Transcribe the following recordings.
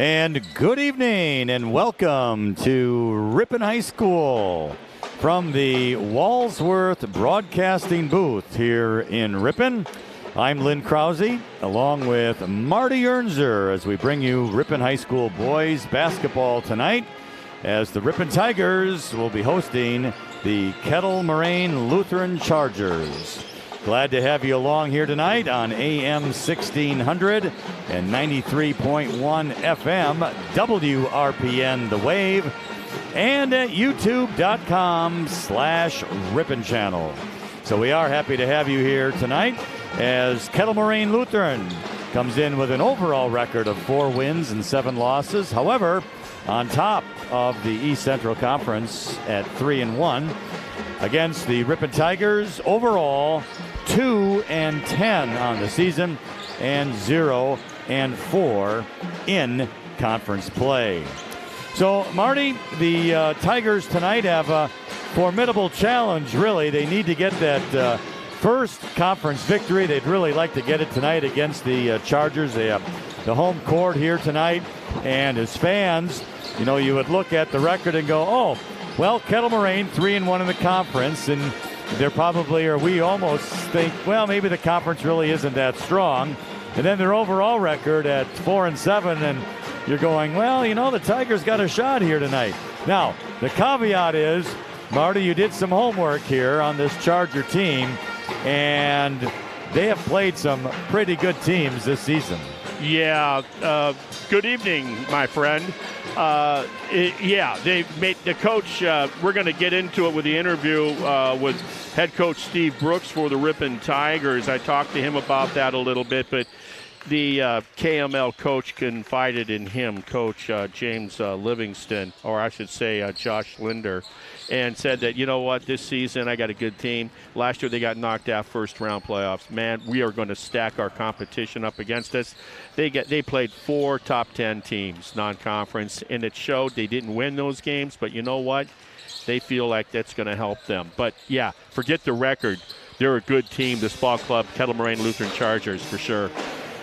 And good evening and welcome to Ripon High School from the Walsworth Broadcasting booth here in Ripon. I'm Lynn Krause along with Marty Ernser as we bring you Ripon High School boys basketball tonight as the Ripon Tigers will be hosting the Kettle Moraine Lutheran Chargers. Glad to have you along here tonight on AM 1600 and 93.1 FM, WRPN The Wave, and at youtube.com/Ripon Channel. So we are happy to have you here tonight as Kettle Moraine Lutheran comes in with an overall record of 4 wins and 7 losses. However, on top of the East Central Conference at 3-1 against the Ripon Tigers, overall 2-10 on the season and 0-4 in conference play. So, Marty, the Tigers tonight have a formidable challenge, really. They need to get that first conference victory. They'd really like to get it tonight against the Chargers. They have the home court here tonight. And as fans, you know, you would look at the record and go, oh, well, Kettle Moraine 3-1 in the conference, and they're probably, or we almost think, well, maybe the conference really isn't that strong. And then their overall record at 4-7, and you're going, well, you know, the Tigers got a shot here tonight. Now, the caveat is, Marty, you did some homework here on this Charger team, and they have played some pretty good teams this season. Yeah, good evening, my friend. They made the coach. We're going to get into it with the interview with head coach Steve Brooks for the Ripon Tigers. I talked to him about that a little bit, but the KML coach confided in him, Coach James Livingston, or I should say Josh Linder, and said that, you know what, this season I got a good team. Last year they got knocked out first-round playoffs. Man, we are going to stack our competition up against us. They played 4 top 10 teams, non-conference, and it showed. They didn't win those games, but you know what? They feel like that's going to help them. But, yeah, forget the record. They're a good team, this ball club, Kettle Moraine Lutheran Chargers, for sure.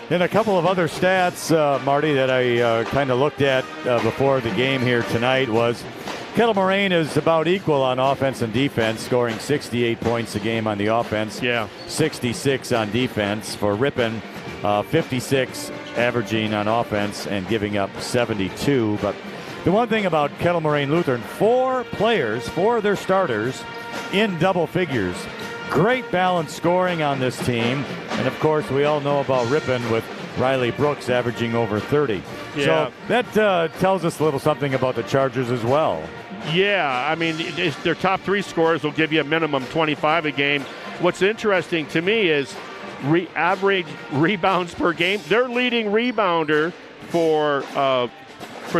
And a couple of other stats, Marty, that I kind of looked at before the game here tonight was Kettle Moraine is about equal on offense and defense, scoring 68 points a game on the offense, 66 on defense. For Ripon, 56 averaging on offense and giving up 72. But the one thing about Kettle Moraine Lutheran, 4 players, 4 of their starters in double figures. Great balanced scoring on this team. And, of course, we all know about Ripon with Riley Brooks averaging over 30. Yeah. So that tells us a little something about the Chargers as well. Yeah, I mean, their top 3 scorers will give you a minimum 25 a game. What's interesting to me is average rebounds per game. Their leading rebounder for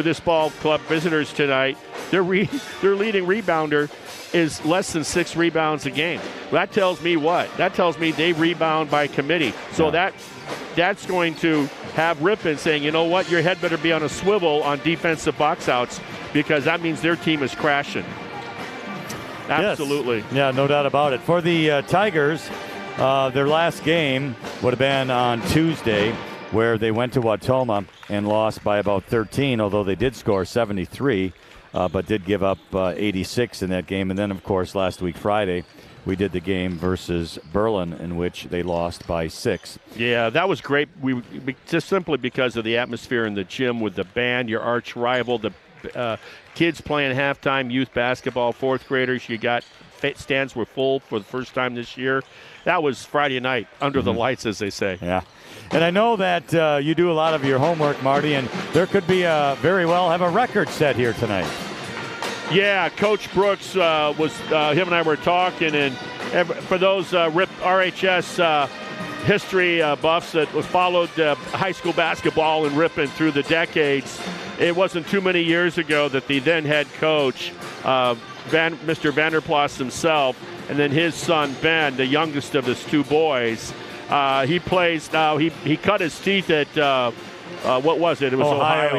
this ball club visitors tonight, their leading rebounder is less than 6 rebounds a game. That tells me what? That tells me they rebound by committee. So that's going to have Ripon saying, you know what, your head better be on a swivel on defensive box outs because that means their team is crashing. Absolutely. Yes. Yeah, no doubt about it. For the Tigers, their last game would have been on Tuesday where they went to Wautoma and lost by about 13, although they did score 73. But did give up 86 in that game. And then, of course, last week, Friday, we did the game versus Berlin in which they lost by 6. Yeah, that was great. We just simply because of the atmosphere in the gym with the band, your arch rival, the kids playing halftime youth basketball, 4th graders. You got stands were full for the first time this year. That was Friday night under the lights, as they say. Yeah. And I know that you do a lot of your homework, Marty, and there could be very well have a record set here tonight. Yeah, Coach Brooks him and I were talking, and for those RHS history buffs that was followed high school basketball in Ripon through the decades, it wasn't too many years ago that the then head coach, Mr. Vanderplas himself, and then his son Ben, the youngest of his 2 boys, he plays now. He cut his teeth at what was it? It was Ohio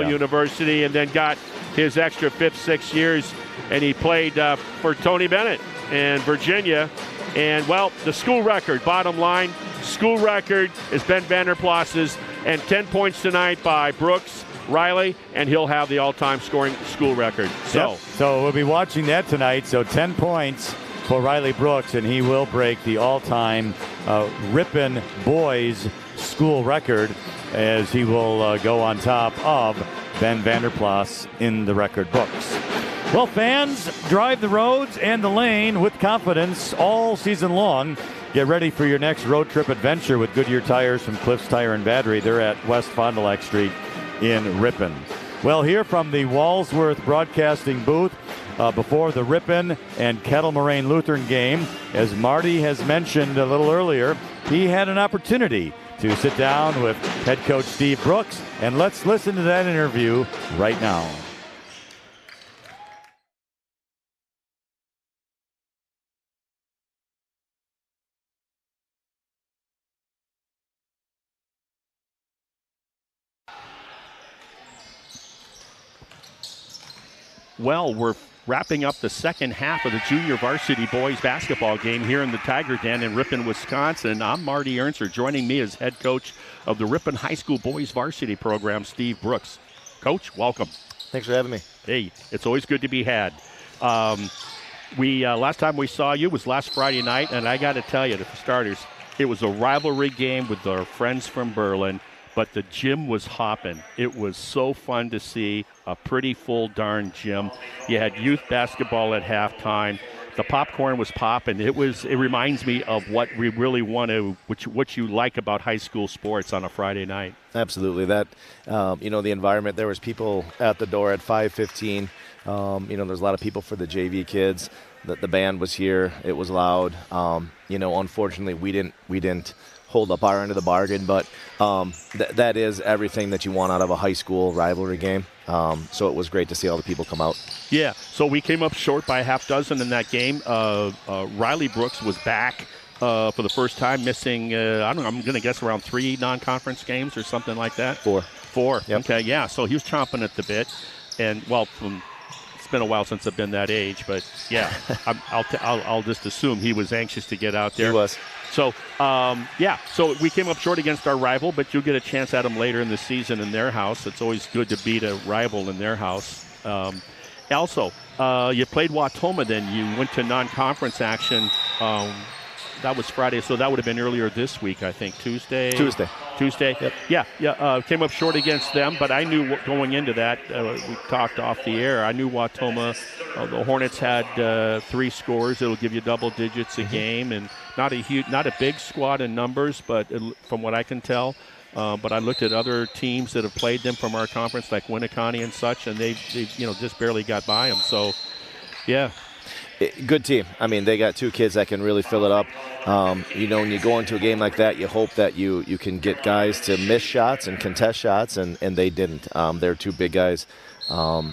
University, and then got his extra 5th, 6 years, and he played for Tony Bennett in Virginia. And, well, the school record, bottom line, school record is Ben Vanderplas's. And 10 points tonight by Brooks, Riley, and he'll have the all-time scoring school record. So we'll be watching that tonight. So 10 points for Riley Brooks, and he will break the all-time Ripon boys school record as he will go on top of Ben Vanderplas in the record books. Well, fans, drive the roads and the lane with confidence all season long. Get ready for your next road trip adventure with Goodyear tires from Cliffs Tire and Battery. They're at West Fond du Lac Street in Ripon. Well, here from the Walsworth Broadcasting booth before the Ripon and Kettle Moraine Lutheran game, as Marty has mentioned a little earlier, he had an opportunity to sit down with head coach Steve Brooks, and let's listen to that interview right now. Well, we're wrapping up the second half of the junior varsity boys basketball game here in the Tiger Den in Ripon, Wisconsin. I'm Marty Ernser. Joining me as head coach of the Ripon High School boys varsity program, Steve Brooks. Coach, welcome. Thanks for having me. Hey, it's always good to be had. Last time we saw you was last Friday night, and I got to tell you, for starters, it was a rivalry game with our friends from Berlin. But the gym was hopping. It was so fun to see, a pretty full darn gym. You had youth basketball at halftime. The popcorn was popping. It reminds me of what we really want to, what you like about high school sports on a Friday night. Absolutely. That, the environment, there was people at the door at 5:15. There's a lot of people for the JV kids. The band was here. It was loud. Unfortunately, we didn't hold up our end of the bargain, but that is everything that you want out of a high school rivalry game. So it was great to see all the people come out. Yeah, so we came up short by a half dozen in that game. Riley Brooks was back for the first time, missing, I'm going to guess around 3 non-conference games or something like that. 4. 4, yep. Okay, yeah, so he was chomping at the bit. And, it's been a while since I've been that age, but, yeah, I'll just assume he was anxious to get out there. He was. So, so we came up short against our rival, but you'll get a chance at them later in the season in their house. It's always good to beat a rival in their house. Also, you played Wautoma then. You went to non-conference action. That was Friday, so that would have been earlier this week, I think. Tuesday? Yep. Yeah. Came up short against them, but I knew going into that, we talked off the air, I knew Wautoma, the Hornets had 3 scores. It'll give you double digits a game, and not a big squad in numbers, but from what I can tell. But I looked at other teams that have played them from our conference, like Winneconne and such, and they just barely got by them. So, yeah. Good team. I mean, they got 2 kids that can really fill it up. When you go into a game like that, you hope that you can get guys to miss shots and contest shots, and they didn't. They're 2 big guys,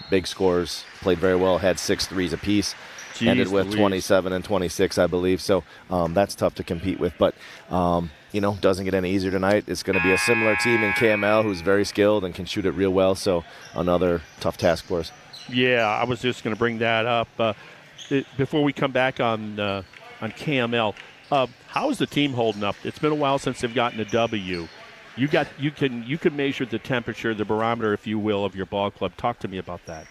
big scorers, played very well, had 6 threes apiece, ended with 27 and 26, I believe. So that's tough to compete with. But, doesn't get any easier tonight. It's going to be a similar team in KML who's very skilled and can shoot it real well. So another tough task for us. Yeah, I was just going to bring that up. Before we come back on KML, how is the team holding up? It's been a while since they've gotten a W. You can measure the temperature, the barometer, if you will, of your ball club. Talk to me about that.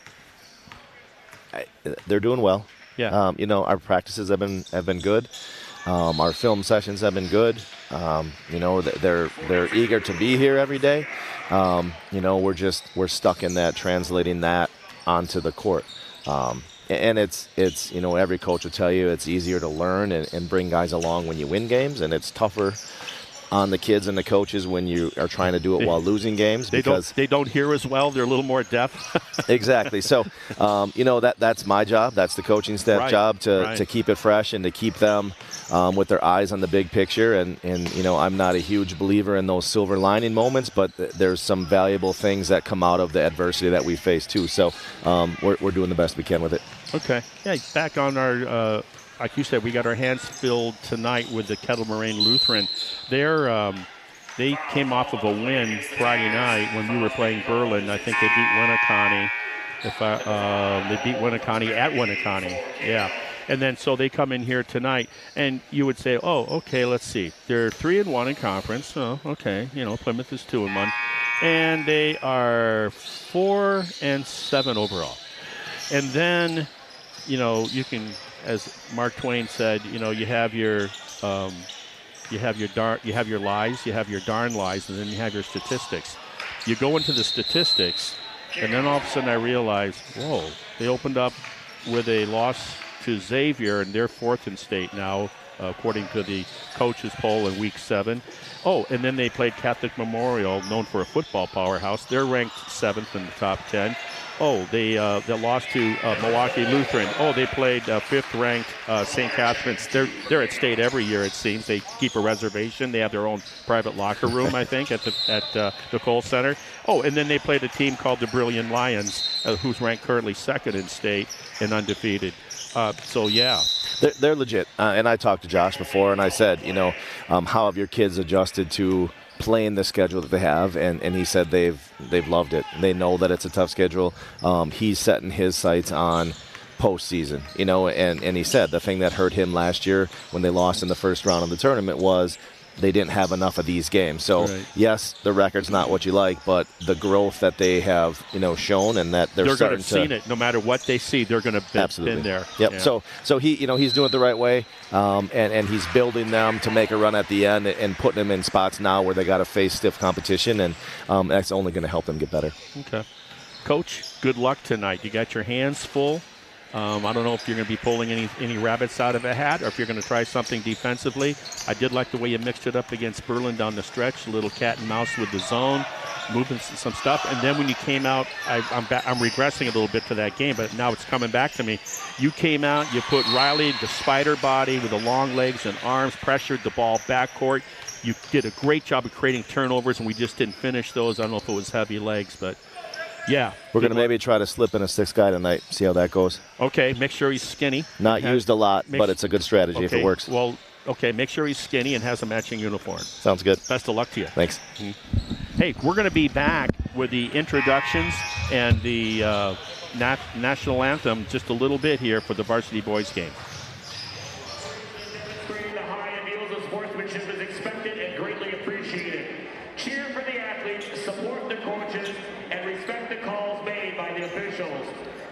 They're doing well. Yeah. Our practices have been good. Our film sessions have been good. They're eager to be here every day. We're stuck in that, translating that onto the court. And it's every coach will tell you it's easier to learn and bring guys along when you win games, and it's tougher on the kids and the coaches when you are trying to do it while losing games. They don't hear as well. They're a little more deaf. Exactly. So, that's my job. That's the coaching staff job to keep it fresh and to keep them with their eyes on the big picture. And I'm not a huge believer in those silver lining moments, but there's some valuable things that come out of the adversity that we face too. So we're doing the best we can with it. Okay. Yeah, back on our like you said, we got our hands filled tonight with the Kettle Moraine Lutheran. They came off of a win Friday night when we were playing Berlin. I think they beat Winneconne. They beat Winneconne at Winneconne. Yeah. And then so they come in here tonight, and you would say, oh, okay, let's see. They're 3-1 in conference. Oh, okay. Plymouth is 2-1. And they are 4-7 overall. And then, you can, as Mark Twain said, you have your you have your lies, you have your darn lies, and then you have your statistics. You go into the statistics, and then all of a sudden I realized, whoa, they opened up with a loss to Xavier, and they're 4th in state now, according to the coaches poll in week 7. Oh, and then they played Catholic Memorial, known for a football powerhouse. They're ranked 7th in the top 10. Oh, they lost to Milwaukee Lutheran. Oh, they played 5th-ranked St. Catherine's. They're at state every year, it seems. They keep a reservation. They have their own private locker room, I think, at the Kohl Center. Oh, and then they played a team called the Brilliant Lions, who's ranked currently 2nd in state and undefeated. So, yeah. They're legit. And I talked to Josh before, and I said, how have your kids adjusted to playing the schedule that they have? And he said they've loved it. They know that it's a tough schedule. He's setting his sights on postseason, and he said the thing that hurt him last year when they lost in the first round of the tournament was they didn't have enough of these games. So, right. Yes, the record's not what you like, but the growth that they have, shown, and that they're starting to seen it. No matter what they see, they're going to been there. Yep. Yeah. So he, he's doing it the right way, and he's building them to make a run at the end and putting them in spots now where they got to face stiff competition, and that's only going to help them get better. Okay, Coach, good luck tonight. You got your hands full. I don't know if you're going to be pulling any rabbits out of a hat or if you're going to try something defensively. I did like the way you mixed it up against Berlin down the stretch, a little cat and mouse with the zone, moving some stuff. And then when you came out, I'm regressing a little bit to that game, but now it's coming back to me. You came out, you put Riley, the spider body with the long legs and arms, pressured the ball backcourt. You did a great job of creating turnovers, and we just didn't finish those. I don't know if it was heavy legs, but yeah. We're going to maybe try to slip in a 6th guy tonight, see how that goes. Okay, make sure he's skinny. Not used a lot, but it's a good strategy if it works. Well, okay, make sure he's skinny and has a matching uniform. Sounds good. Best of luck to you. Thanks. Mm-hmm. Hey, we're going to be back with the introductions and the national anthem just a little bit here for the varsity boys game. The high ideals of sportsmanship is expected and greatly appreciated. Cheer for the athletes, support the coaches, and respect the calls made by the officials.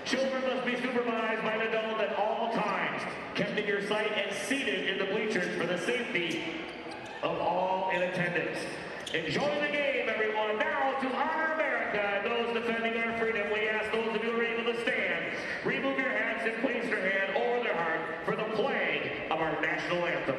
Children must be supervised by an adult at all times, kept in your sight and seated in the bleachers for the safety of all in attendance. Enjoy the game, everyone. Now to honor America and those defending our freedom, we ask those of you who are able to stand, remove your hats and place your hand over their heart for the playing of our national anthem.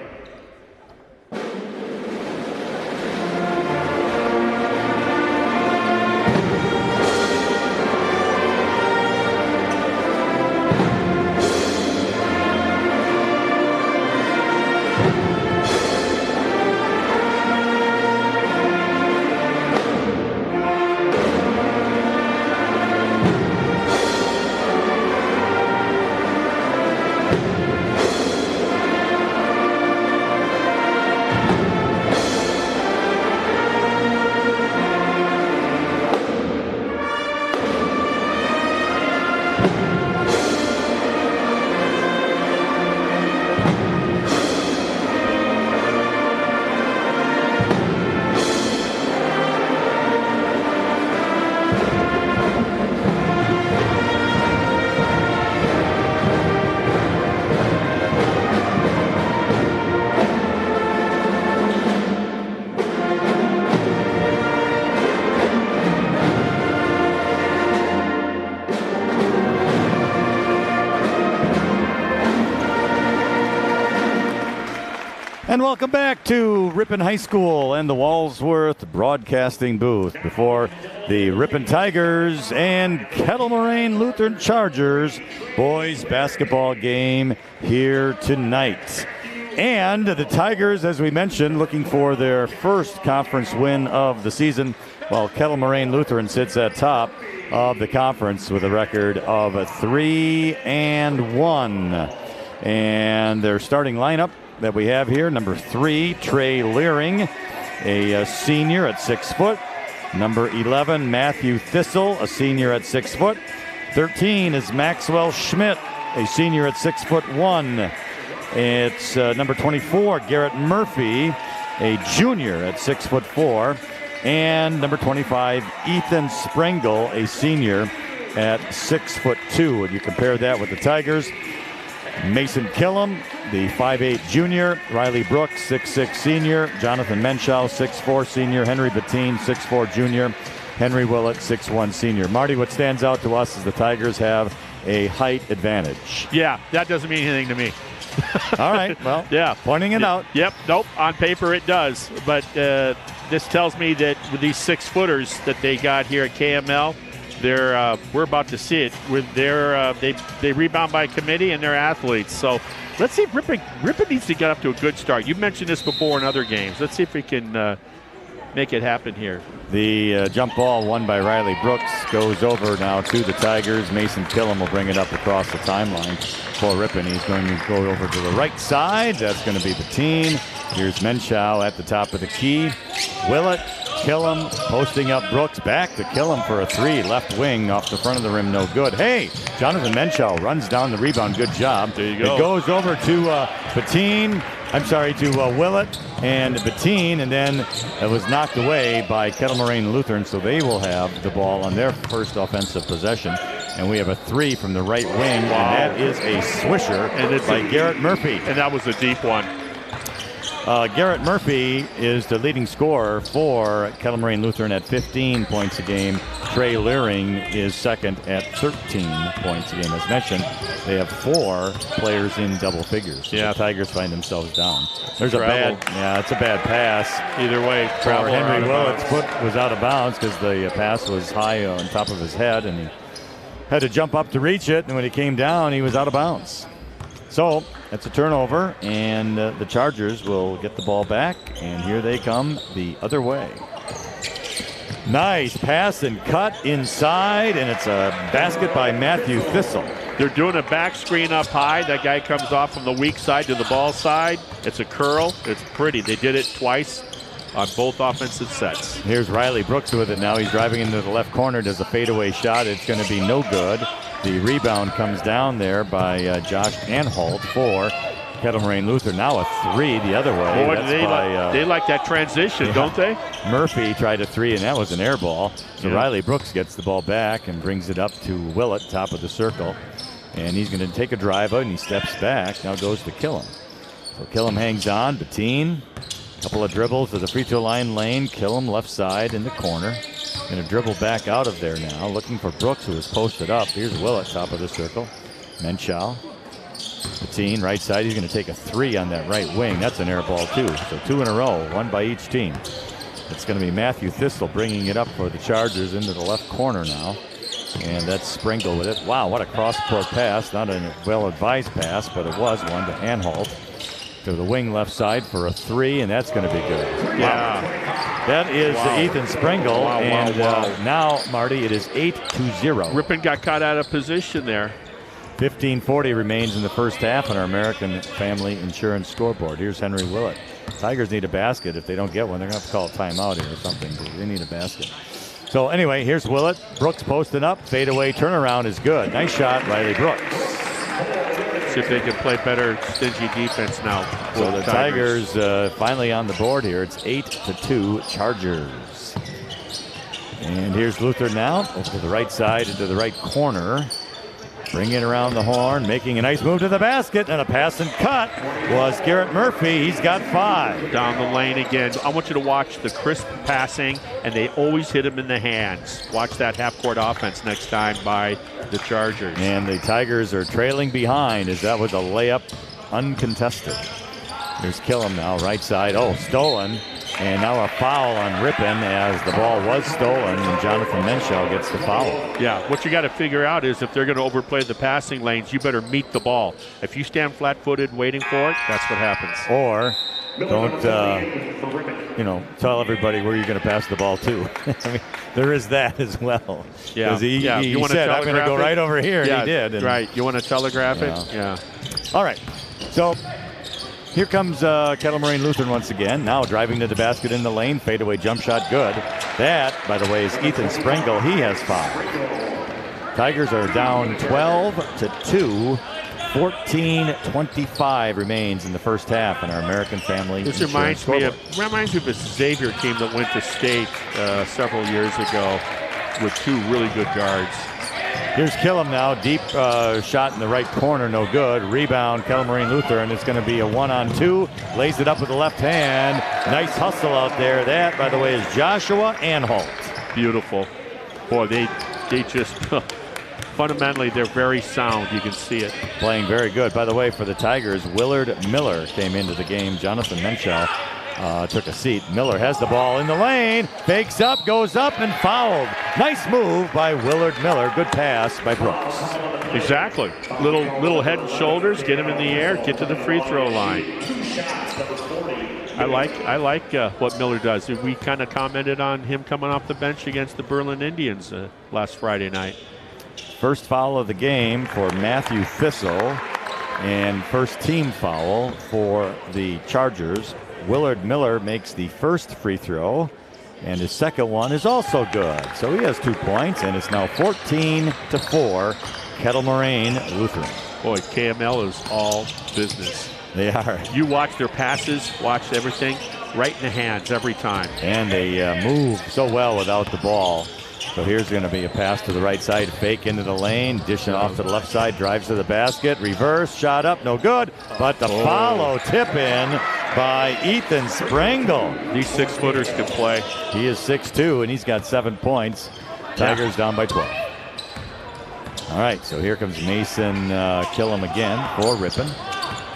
And welcome back to Ripon High School and the Walsworth Broadcasting booth before the Ripon Tigers and Kettle Moraine Lutheran Chargers boys basketball game here tonight. And the Tigers, as we mentioned, looking for their first conference win of the season, while Kettle Moraine Lutheran sits at top of the conference with a record of 3-1. And their starting lineup that we have here, number 3, Trey Leering, a senior at 6 foot. Number 11, Matthew Thistle, a senior at 6 foot. 13 is Maxwell Schmidt, a senior at 6'1". It's number 24, Garrett Murphy, a junior at 6'4". And number 25, Ethan Sprengel, a senior at 6'2". And you compare that with the Tigers, Mason Killam, the 5'8" junior, Riley Brooks, 6'6" senior, Jonathan Menschow, 6'4" senior, Henry Bettine, 6'4" junior, Henry Willett, 6'1" senior. Marty, what stands out to us is the Tigers have a height advantage. Yeah, that doesn't mean anything to me. All right, well, yeah, pointing it out. Yep, nope, on paper it does. But this tells me that with these 6-footers that they got here at KML, we're about to see it. With they rebound by committee and they're athletes. So let's see if Ripon needs to get up to a good start. You mentioned this before in other games. Let's see if we can make it happen here. The jump ball won by Riley Brooks goes over now to the Tigers. Mason Killam will bring it up across the timeline for Ripon. He's going to go over to the right side. That's going to be Bettine. Here's Menschow at the top of the key. Willett, Killam posting up Brooks. Back to Killam for a 3. Left wing off the front of the rim, no good. Hey, Jonathan Menschow runs down the rebound. Good job. There you go. It goes over to Bettine. to Willett and Bettine, and then it was knocked away by Kettle Moraine Lutheran, so they will have the ball on their first offensive possession. And we have a 3 from the right wing, and that is a swisher by Garrett Murphy. And that was a deep one. Garrett Murphy is the leading scorer for Kettle Moraine Lutheran at 15 points a game. Trey Leering is second at 13 points a game. As mentioned, they have 4 players in double figures. Yeah. The Tigers find themselves down. There's Travel. it's a bad pass. Either way, For Henry Willett's foot was out of bounds because the pass was high on top of his head, and he had to jump up to reach it, and when he came down, he was out of bounds. So that's a turnover, and the Chargers will get the ball back, and here they come the other way. Nice pass and cut inside, and it's a basket by Matthew Thistle. They're doing a back screen up high. That guy comes off from the weak side to the ball side. It's a curl. It's pretty. They did it twice on both offensive sets. Here's Riley Brooks with it now. He's driving into the left corner, does a fadeaway shot. It's going to be no good. The rebound comes down there by Josh Anhalt for Kettle Moraine Lutheran. Now a 3 the other way. Boy, they like that transition, don't they? Murphy tried a 3, and that was an air ball. So Riley Brooks gets the ball back and brings it up to Willett, top of the circle. And he's going to take a drive out, and he steps back. Now goes to Killam. So Killam hangs on. Bettine, couple of dribbles to the free throw line lane. Killam left side in the corner. Going to dribble back out of there now, looking for Brooks, who is posted up. Here's Willett, top of the circle. Menschow. Bettine, right side. He's going to take a 3 on that right wing. That's an air ball, too. So 2 in a row, 1 by each team. It's going to be Matthew Thistle bringing it up for the Chargers into the left corner now. And that's Sprengel with it. Wow, what a cross-court pass. Not a well-advised pass, but it was one to Anhalt. To the wing left side for a 3, and that's going to be good. Yeah. That is Ethan Sprengel, now, Marty, it is 8-0. Ripon got caught out of position there. 15:40 remains in the first half on our American Family Insurance scoreboard. Here's Henry Willett. Tigers need a basket. If they don't get one, they're going to have to call a timeout here or something. They need a basket. So anyway, here's Willett. Brooks posting up. Fadeaway turnaround is good. Nice shot, Riley Brooks. See if they can play better stingy defense now. So the Tigers finally on the board here. It's 8-2 Chargers. And here's Luther now over to the right side into the right corner. Bring it around the horn, making a nice move to the basket, and a pass and cut was Garrett Murphy. He's got 5. Down the lane again. I want you to watch the crisp passing, and they always hit him in the hands. Watch that half-court offense next time by the Chargers. And the Tigers are trailing behind as that was a layup uncontested. Here's Killam now, right side. Oh, stolen. And now a foul on Ripon as the ball was stolen, and Jonathan Menschow gets the foul. Yeah, what you got to figure out is if they're going to overplay the passing lanes, you better meet the ball. If you stand flat-footed waiting for it, that's what happens. Or don't, tell everybody where you're going to pass the ball to. I mean, there is that as well. Yeah, he said, I'm going to go right over here, and he did. And, right. You want to telegraph it? Yeah. All right. So here comes Kettle Moraine Lutheran once again. Now driving to the basket in the lane. Fadeaway jump shot good. That, by the way, is Ethan Sprengel. He has 5. Tigers are down 12-2 14:25 remains in the first half in our American Family This Insurance reminds me of a Xavier team that went to state several years ago with two really good guards. Here's Killam now, deep shot in the right corner, no good. Rebound, Kettle Moraine Lutheran. It's going to be a 1-on-2. Lays it up with the left hand. Nice hustle out there. That, by the way, is Joshua Anholt. Beautiful. Boy, they just fundamentally they're very sound. You can see it. Playing very good. By the way, for the Tigers, Willard Miller came into the game. Jonathan Menchel took a seat. Miller has the ball in the lane, fakes up, goes up, and fouled. Nice move by Willard Miller. Good pass by Brooks. Exactly. Little head and shoulders, get him in the air, get to the free throw line. I like what Miller does. We kind of commented on him coming off the bench against the Berlin Indians last Friday night. First foul of the game for Matthew Thistle, and first team foul for the Chargers. Willard Miller makes the first free throw, and his second one is also good. So he has 2 points, and it's now 14-4, Kettle Moraine Lutheran. Boy, KML is all business. They are. You watch their passes, watch everything, right in the hands every time. And they move so well without the ball. So here's going to be a pass to the right side, fake into the lane, dish it off to the left side, drives to the basket, reverse, shot up, no good. But the follow tip in by Ethan Sprengel. These 6-footers can play. He is 6'2", and he's got 7 points. Tigers down by 12. All right, so here comes Mason Killam again for Ripon.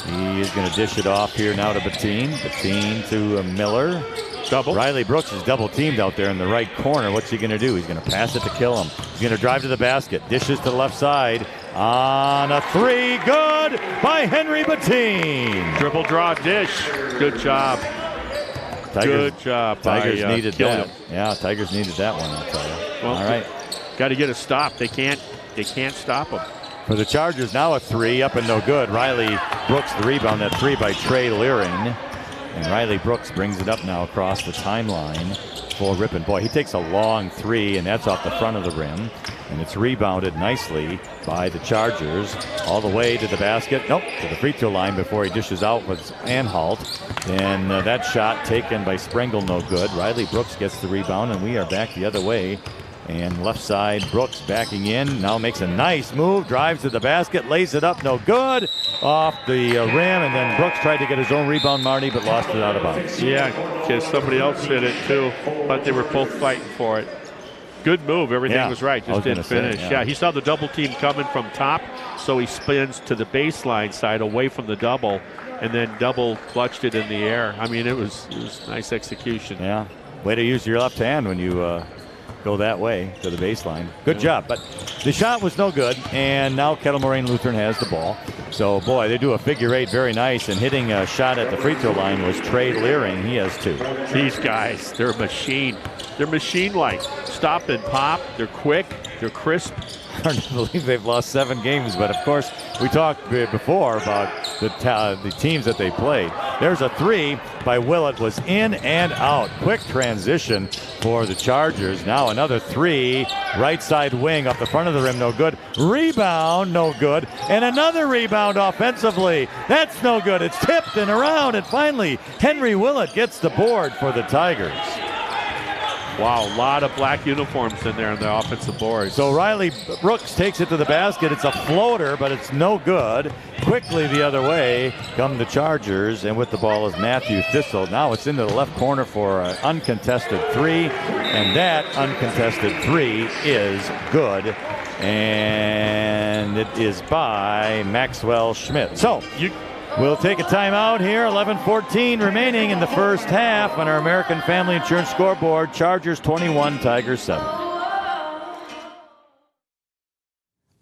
He is going to dish it off here now to Bettine. Bettine to Miller. Double. Riley Brooks is double teamed out there in the right corner. What's he going to do? He's going to pass it to Killam. He's going to drive to the basket. Dishes to the left side. On a 3. Good by Henry Bettine. Dribble draw dish. Good job. Good job. Tigers needed that. Killam. Yeah, Tigers needed that one, I'll tell you. Well, all right. Got to get a stop. They can't stop them. For the Chargers, now a 3 up and no good. Riley Brooks the rebound. That 3 by Trey Leering. And Riley Brooks brings it up now across the timeline for Ripon. Boy, he takes a long 3, and that's off the front of the rim. And it's rebounded nicely by the Chargers all the way to the basket. Nope, to the free throw line before he dishes out with Anhalt. And that shot taken by Sprengel, no good. Riley Brooks gets the rebound, and we are back the other way. And left side, Brooks backing in. Now makes a nice move, drives to the basket, lays it up, no good. Off the rim, and then Brooks tried to get his own rebound, Marty, but lost it out of bounds. Yeah, because somebody else hit it too, but they were both fighting for it. Good move, everything was right, just didn't finish. Yeah, he saw the double team coming from top, so he spins to the baseline side away from the double, and then double clutched it in the air. I mean, it was nice execution. Yeah, way to use your left hand when you go that way to the baseline. Good job, but the shot was no good, and now Kettle Moraine Lutheran has the ball. So, boy, they do a figure 8 very nice, and hitting a shot at the free throw line was Trey Leering. He has 2. These guys, they're a machine. They're machine-like. Stop and pop. They're quick. They're crisp. Hard to believe they've lost 7 games, but of course we talked before about the teams that they played. There's a 3 by Willett, was in and out. Quick transition for the Chargers. Now another 3, right side wing up the front of the rim, no good. Rebound, no good, and another rebound offensively. That's no good. It's tipped and around, and finally Henry Willett gets the board for the Tigers. Wow, a lot of black uniforms in there on the offensive board. So Riley Brooks takes it to the basket. It's a floater, but it's no good. Quickly the other way come the Chargers, and with the ball is Matthew Thistle. Now it's into the left corner for an uncontested 3, and that uncontested 3 is good. And it is by Maxwell Schmidt. So we'll take a timeout here. 11:14 remaining in the first half on our American Family Insurance scoreboard. Chargers 21, Tigers 7.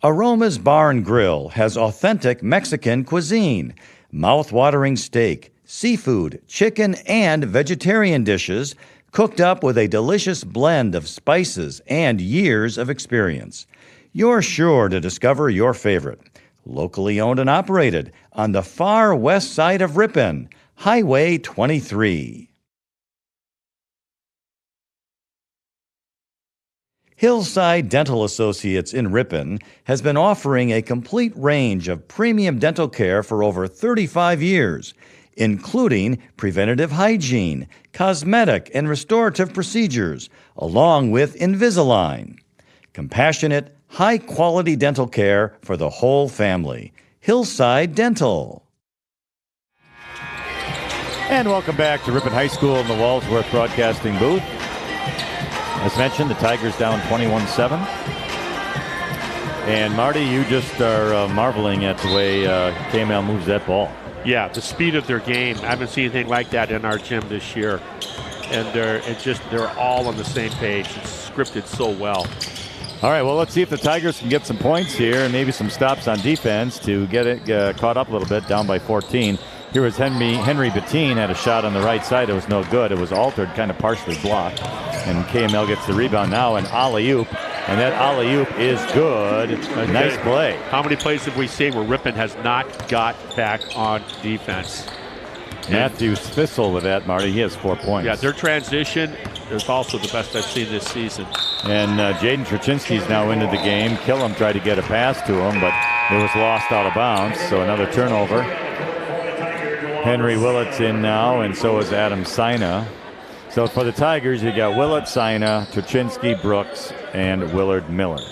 Aroma's Bar and Grill has authentic Mexican cuisine, mouth-watering steak, seafood, chicken, and vegetarian dishes cooked up with a delicious blend of spices and years of experience. You're sure to discover your favorite. Locally owned and operated on the far west side of Ripon, Highway 23. Hillside Dental Associates in Ripon has been offering a complete range of premium dental care for over 35 years, including preventative hygiene, cosmetic and restorative procedures, along with Invisalign. Compassionate, high-quality dental care for the whole family. Hillside Dental. And welcome back to Ripon High School in the Walsworth Broadcasting booth. As mentioned, the Tigers down 21-7. And Marty, you just are marveling at the way KML moves that ball. Yeah, the speed of their game. I haven't seen anything like that in our gym this year. And they're all on the same page. It's scripted so well. All right, well, let's see if the Tigers can get some points here and maybe some stops on defense to get it caught up a little bit, down by 14. Here was Henry Bettine had a shot on the right side. It was no good. It was altered, kind of partially blocked. And KML gets the rebound now, and alley-oop. And that alley-oop is good. Okay. Nice play. How many plays have we seen where Ripon has not got back on defense? Matthew Thistle with that, Marty. He has 4 points. Yeah, their transition is also the best I've seen this season. And Jaden Truchinski's now into the game. Killam tried to get a pass to him, but it was lost out of bounds. So another turnover. Henry Willett's in now, and so is Adam Sina. So for the Tigers, you got Willett, Sina, Truchinski, Brooks, and Willard Miller.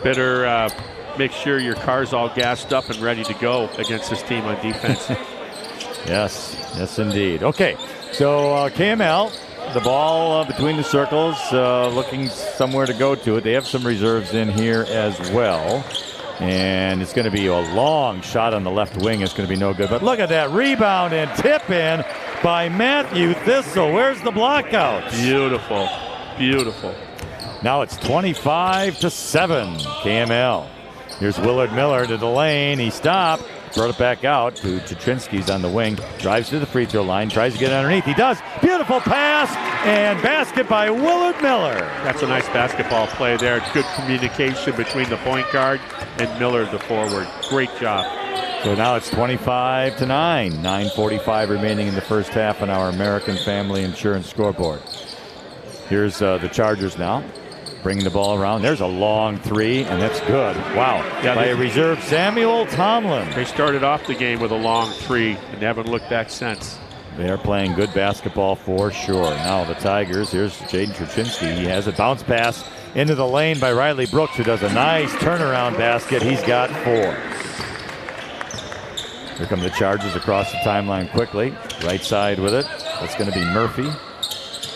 Better make sure your car's all gassed up and ready to go against this team on defense. Yes, indeed. Okay, so KML, the ball between the circles, looking somewhere to go to it. They have some reserves in here as well. And it's going to be a long shot on the left wing. It's going to be no good. But look at that rebound and tip in by Matthew Thistle. Where's the block out? Beautiful. Beautiful. Now it's 25-7, KML. Here's Willard Miller to the lane. He stopped. Brought it back out to Truchinski's on the wing. Drives to the free throw line. Tries to get underneath. He does. Beautiful pass and basket by Willard Miller. That's a nice basketball play there. Good communication between the point guard and Miller, the forward. Great job. So now it's 25-9. 9:45 remaining in the first half on our American Family Insurance scoreboard. Here's the Chargers now. Bringing the ball around. There's a long three, and that's good. Wow. Yeah, by a reserve Samuel Tomlin. They started off the game with a long three and haven't looked back since. They're playing good basketball for sure. Now the Tigers, here's Jaden Truchinski. He has a bounce pass into the lane by Riley Brooks, who does a nice turnaround basket. He's got 4. Here come the Chargers across the timeline quickly. Right side with it. That's going to be Murphy.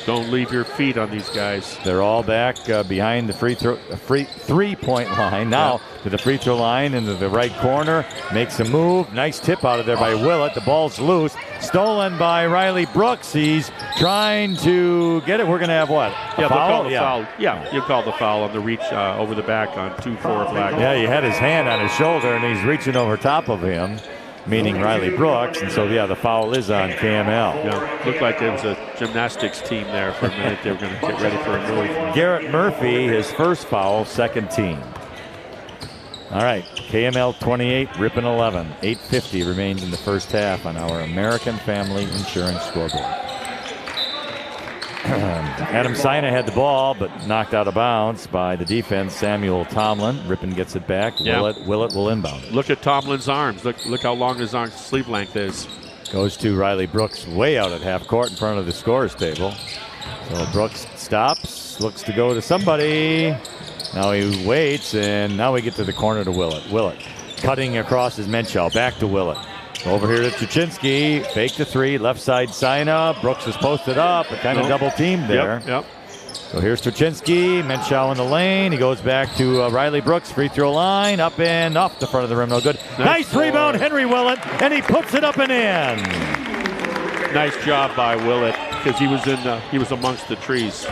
Don't leave your feet on these guys. They're all back behind the three-point line. Now to the free throw line into the right corner. Makes a move. Nice tip out of there by Willett. The ball's loose. Stolen by Riley Brooks. He's trying to get it. We're going to have what? Foul? They'll call the foul. Yeah, you call the foul on the reach over the back on 2-4 flag. Yeah, he had his hand on his shoulder, and he's reaching over top of him, meaning Riley Brooks, and so the foul is on KML. Yeah, looked like there was a gymnastics team there for a minute. They were going to get ready for a move. Garrett Murphy, his first foul, second team. All right, KML 28, Ripon 11. 8:50 remains in the first half on our American Family Insurance scoreboard. Adam Sina had the ball, but knocked out of bounds by the defense, Samuel Tomlin. Ripon gets it back. Yeah. Willett will inbound it. Look at Tomlin's arms. Look how long his arm sleeve length is. Goes to Riley Brooks way out at half court in front of the scorer's table. So Brooks stops, looks to go to somebody. Now he waits, and now we get to the corner to Willett. Willett cutting across his Menchow. Back to Willett. Over here to Truchinski. Fake the three. Left side Sina. Brooks is posted up. Kind of double teamed there. Yep. So here's Truchinski. Menchow in the lane. He goes back to Riley Brooks. Free throw line. Up and off the front of the rim. No good. Nice rebound, Henry Willett. And he puts it up and in. Nice job by Willett because he was amongst the trees.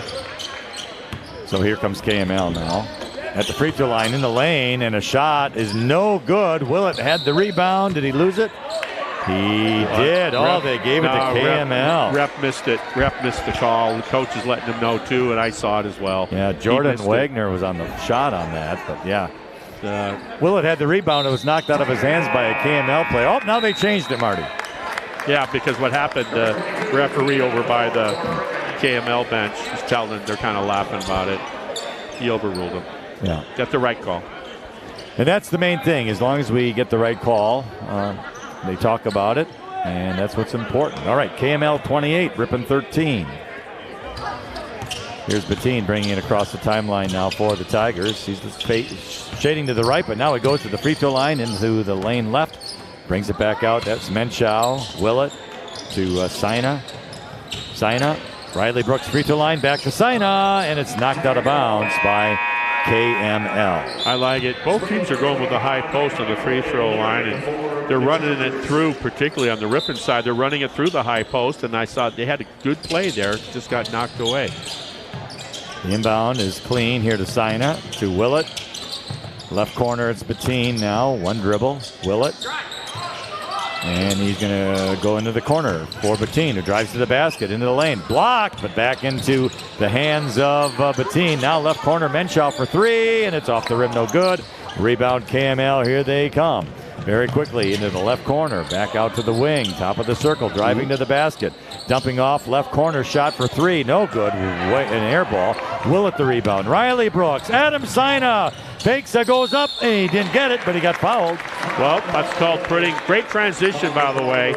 So here comes KML now. At the free throw line in the lane, and a shot is no good. Willett had the rebound. Did he lose it? He did. They gave it to KML. Rep missed it. Rep missed the call. The coach is letting him know, too, and I saw it as well. Yeah, Jordan Wagner was on the shot on that, but yeah. Willett had the rebound. It was knocked out of his hands by a KML play. Oh, now they changed it, Marty. Yeah, because what happened, the referee over by the KML bench. Just telling them, they're kind of laughing about it. He overruled them. Yeah. Got the right call. And that's the main thing. As long as we get the right call, they talk about it, and that's what's important. All right, KML 28, Ripon 13. Here's Bettine bringing it across the timeline now for the Tigers. He's shading to the right, but now it goes to the free throw line into the lane left. Brings it back out. That's Menchow. Willett to Sina. Sina. Riley Brooks free throw line back to Sina, and it's knocked out of bounds by KML. I like it. Both teams are going with a high post on the free throw line, and they're running it through, particularly on the Ripon side. They're running it through the high post, and I saw they had a good play there. Just got knocked away. The inbound is clean here to Sina, to Willett. Left corner, it's Bettine now. One dribble, Willett. And he's going to go into the corner for Bettine, who drives to the basket, into the lane. Blocked, but back into the hands of Bettine. Now left corner, Menchow for three, and it's off the rim, no good. Rebound KML, here they come. Very quickly into the left corner, back out to the wing, top of the circle, driving to the basket. Dumping off, left corner, shot for three, no good. An air ball. Willett the rebound. Riley Brooks, Adam Sina fakes, goes up, and he didn't get it, but he got fouled. Well, that's called pretty great transition, by the way.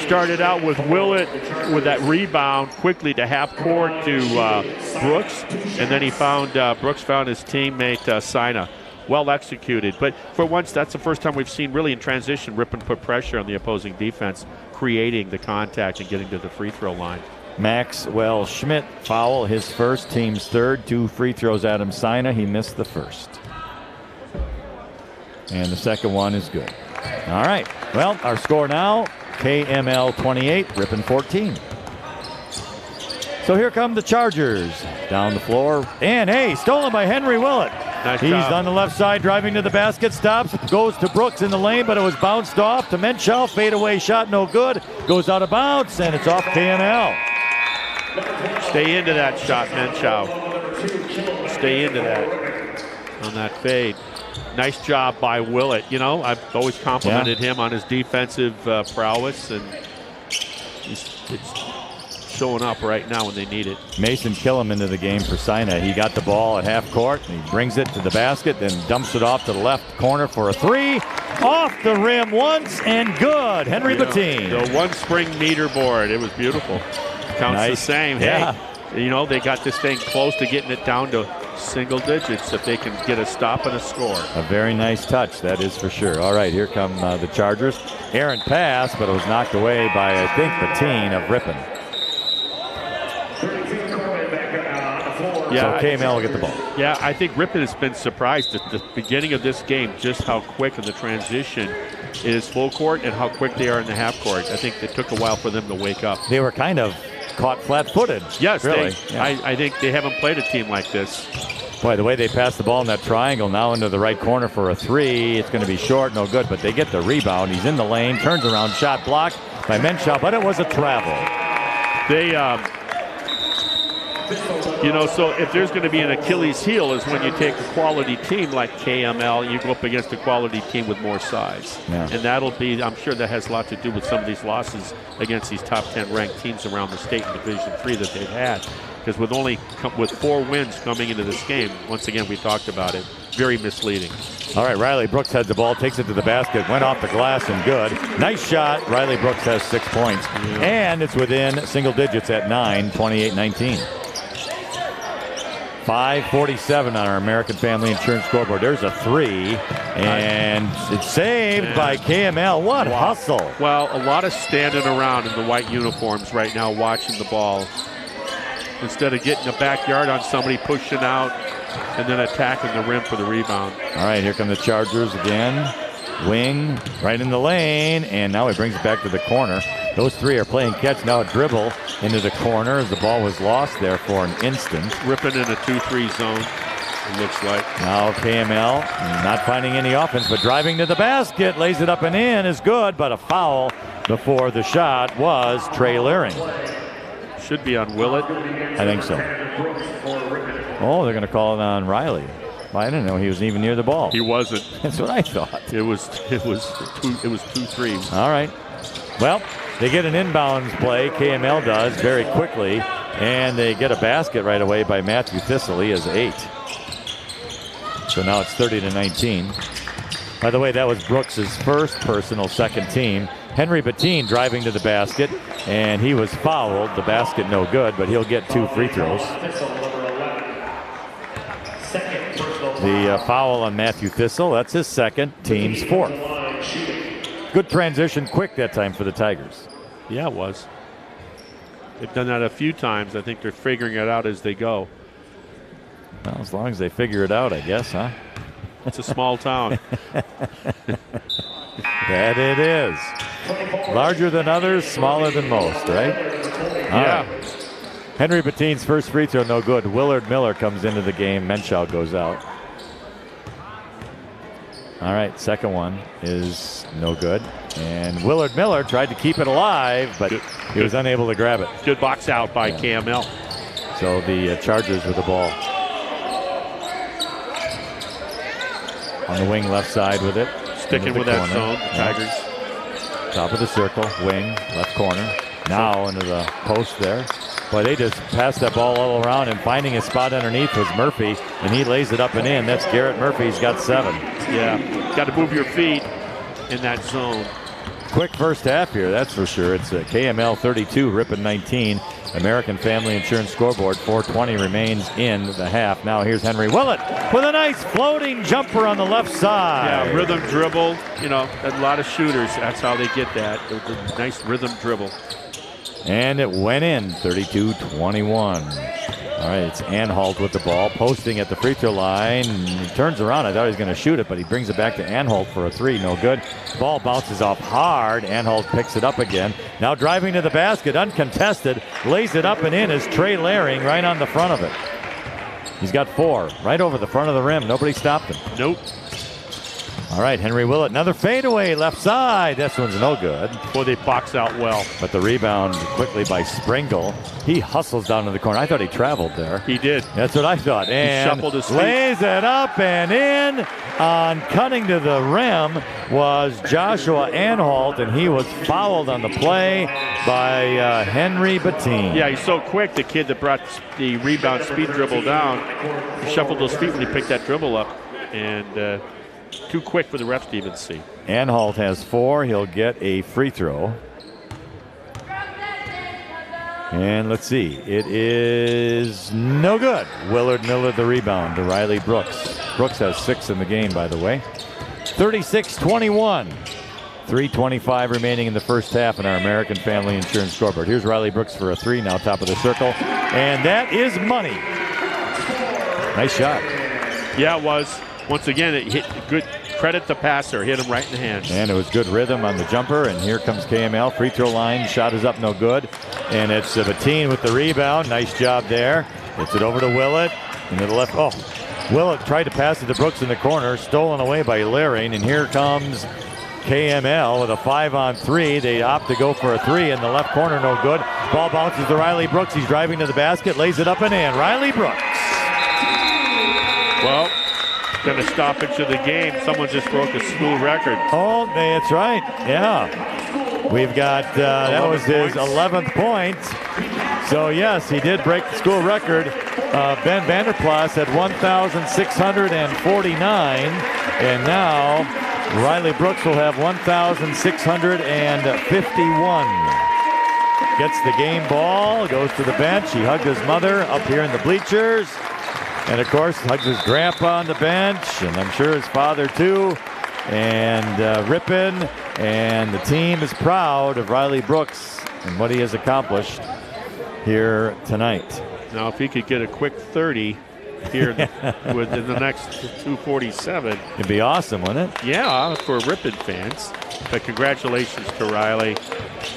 Started out with Willett with that rebound quickly to half court to Brooks, and then he found Brooks found his teammate Sina. Well executed, but for once, that's the first time we've seen really in transition Ripon put pressure on the opposing defense, creating the contact and getting to the free throw line. Maxwell Schmidt foul, his first, team's third. 2 free throws, Adam Sina. He missed the first. And the second one is good. All right, well, our score now, KML 28, Ripon 14. So here come the Chargers down the floor, and hey, stolen by Henry Willett. Nice He's job. on the left side, driving to the basket, stops, goes to Brooks in the lane, but it was bounced off to Menchow. Fadeaway shot, no good. Goes out of bounds, and it's off KML. Stay into that shot, Menchow. Stay into that on that fade. Nice job by Willett. You know, I've always complimented him on his defensive prowess, and it's showing up right now when they need it. Mason Killam into the game for Sina. He got the ball at half court, and he brings it to the basket, then dumps it off to the left corner for a three. Off the rim once, and good. Henry Bettine. The one spring meter board. It was beautiful. Counts Nice. the same. Yeah. Hey, you know, they got this thing close to getting it down to single digits if they can get a stop and a score. A very nice touch, that is for sure. All right, here come the Chargers. Errant pass, but it was knocked away by, I think, Bettine of Ripon. Yeah, so KML will get the ball. Yeah, I think Ripon has been surprised at the beginning of this game just how quick in the transition is full court and how quick they are in the half court. I think it took a while for them to wake up. They were kind of caught flat-footed. Yes, really. I think they haven't played a team like this. Boy, the way they passed the ball in that triangle, now into the right corner for a three. It's going to be short, no good, but they get the rebound. He's in the lane, turns around, shot blocked by Menchow, but it was a travel. They, you know, so if there's going to be an Achilles heel is when you take a quality team like KML, you go up against a quality team with more size. Yeah. And that'll be, I'm sure that has a lot to do with some of these losses against these top 10 ranked teams around the state in Division III that they've had. Because with 4 wins coming into this game, once again, we talked about it, very misleading. All right, Riley Brooks has the ball, takes it to the basket, went off the glass and good. Nice shot. Riley Brooks has 6 points. Yeah. And it's within single digits at 9, 28-19. 5:47 on our American Family Insurance scoreboard. There's a three, and it's saved by KML. What hustle. Well, a lot of standing around in the white uniforms right now watching the ball. Instead of getting the backyard on somebody pushing out and then attacking the rim for the rebound. All right, here come the Chargers again. Wing, right in the lane, and now he brings it back to the corner. Those three are playing catch. Now a dribble into the corner as the ball was lost there for an instant. Ripping in a 2-3 zone, it looks like. Now KML not finding any offense, but driving to the basket, lays it up and in, is good, but a foul before the shot was Trey Learing. Should be on Willett. I think so. Oh, they're going to call it on Riley. I didn't know he was even near the ball. He wasn't. That's what I thought. It was 2-3. All right. Well, they get an inbounds play. KML does very quickly And they get a basket right away by Matthew Thistle. He has 8. So now it's 30-19. By the way, that was Brooks' first personal second team. Henry Bettine driving to the basket, and he was fouled. The basket no good, but he'll get 2 free throws. The foul on Matthew Thistle, that's his second, team's 4th. Good transition, quick that time for the Tigers. Yeah, it was. They've done that a few times. I think they're figuring it out as they go. Well, as long as they figure it out, I guess, huh? It's a small town. That it is. Larger than others, smaller than most, right? Yeah. Right. Henry Bettine's first free throw, no good. Willard Miller comes into the game. Menschau goes out. All right, second one is no good. And Willard Miller tried to keep it alive, but he was unable to grab it. Good box out by KML. So the Chargers with the ball. On the wing left side with it. Sticking with that zone, Tigers. Top of the circle, wing, left corner. Now into the post there. Boy, they just passed that ball all around, and finding a spot underneath was Murphy, and he lays it up and in. That's Garrett Murphy. He's got 7. Yeah, got to move your feet in that zone. Quick first half here, that's for sure. It's KML 32, Ripon 19. American Family Insurance scoreboard, 4:20 remains in the half. Now here's Henry Willett with a nice floating jumper on the left side. Yeah, rhythm dribble. You know, a lot of shooters, that's how they get that. The nice rhythm dribble. And it went in, 32-21. All right, it's Anhalt with the ball, posting at the free throw line. He turns around. I thought he was going to shoot it, but he brings it back to Anhalt for a 3. No good. Ball bounces off hard. Anhalt picks it up again. Now driving to the basket, uncontested. Lays it up and in is Trey Laring right on the front of it. He's got 4 right over the front of the rim. Nobody stopped him. Nope. All right, Henry Willett, another fadeaway left side. This one's no good. Boy, they box out well. But the rebound quickly by Springle. He hustles down to the corner. I thought he traveled there. He did. That's what I thought. And he shuffled his feet. Lays it up and in. On cutting to the rim was Joshua Anhalt, and he was fouled on the play by Henry Bettine. Yeah, he's so quick, the kid that brought the rebound speed dribble down. He shuffled those feet when he picked that dribble up. And too quick for the refs to even see. Anhalt has 4. He'll get a free throw. And let's see. It is no good. Willard Miller the rebound to Riley Brooks. Brooks has 6 in the game, by the way. 36-21. 3:25 remaining in the first half in our American Family Insurance scoreboard. Here's Riley Brooks for a 3, now top of the circle. And that is money. Nice shot. Yeah, it was. Once again, it hit good. Credit the passer. Hit him right in the hands. And it was good rhythm on the jumper. And here comes KML. Free throw line. Shot is up, no good. And it's Bettine with the rebound. Nice job there. Gets it over to Willett. And to the left. Oh, Willett tried to pass it to Brooks in the corner. Stolen away by Laring. And here comes KML with a 5-on-3. They opt to go for a 3 in the left corner. No good. Ball bounces to Riley Brooks. He's driving to the basket. Lays it up and in. Riley Brooks. Well, going to stoppage of the game. Someone just broke a school record. Oh, that's right. Yeah. We've got, that was his 11th point. So, yes, he did break the school record. Ben Vanderplas had 1,649. And now Riley Brooks will have 1,651. Gets the game ball, goes to the bench. He hugged his mother up here in the bleachers. And, of course, hugs his grandpa on the bench, and I'm sure his father, too. And Ripon, and the team is proud of Riley Brooks and what he has accomplished here tonight. Now, if he could get a quick 30 here within the next 2:47. It'd be awesome, wouldn't it? Yeah, for Ripon fans. But congratulations to Riley.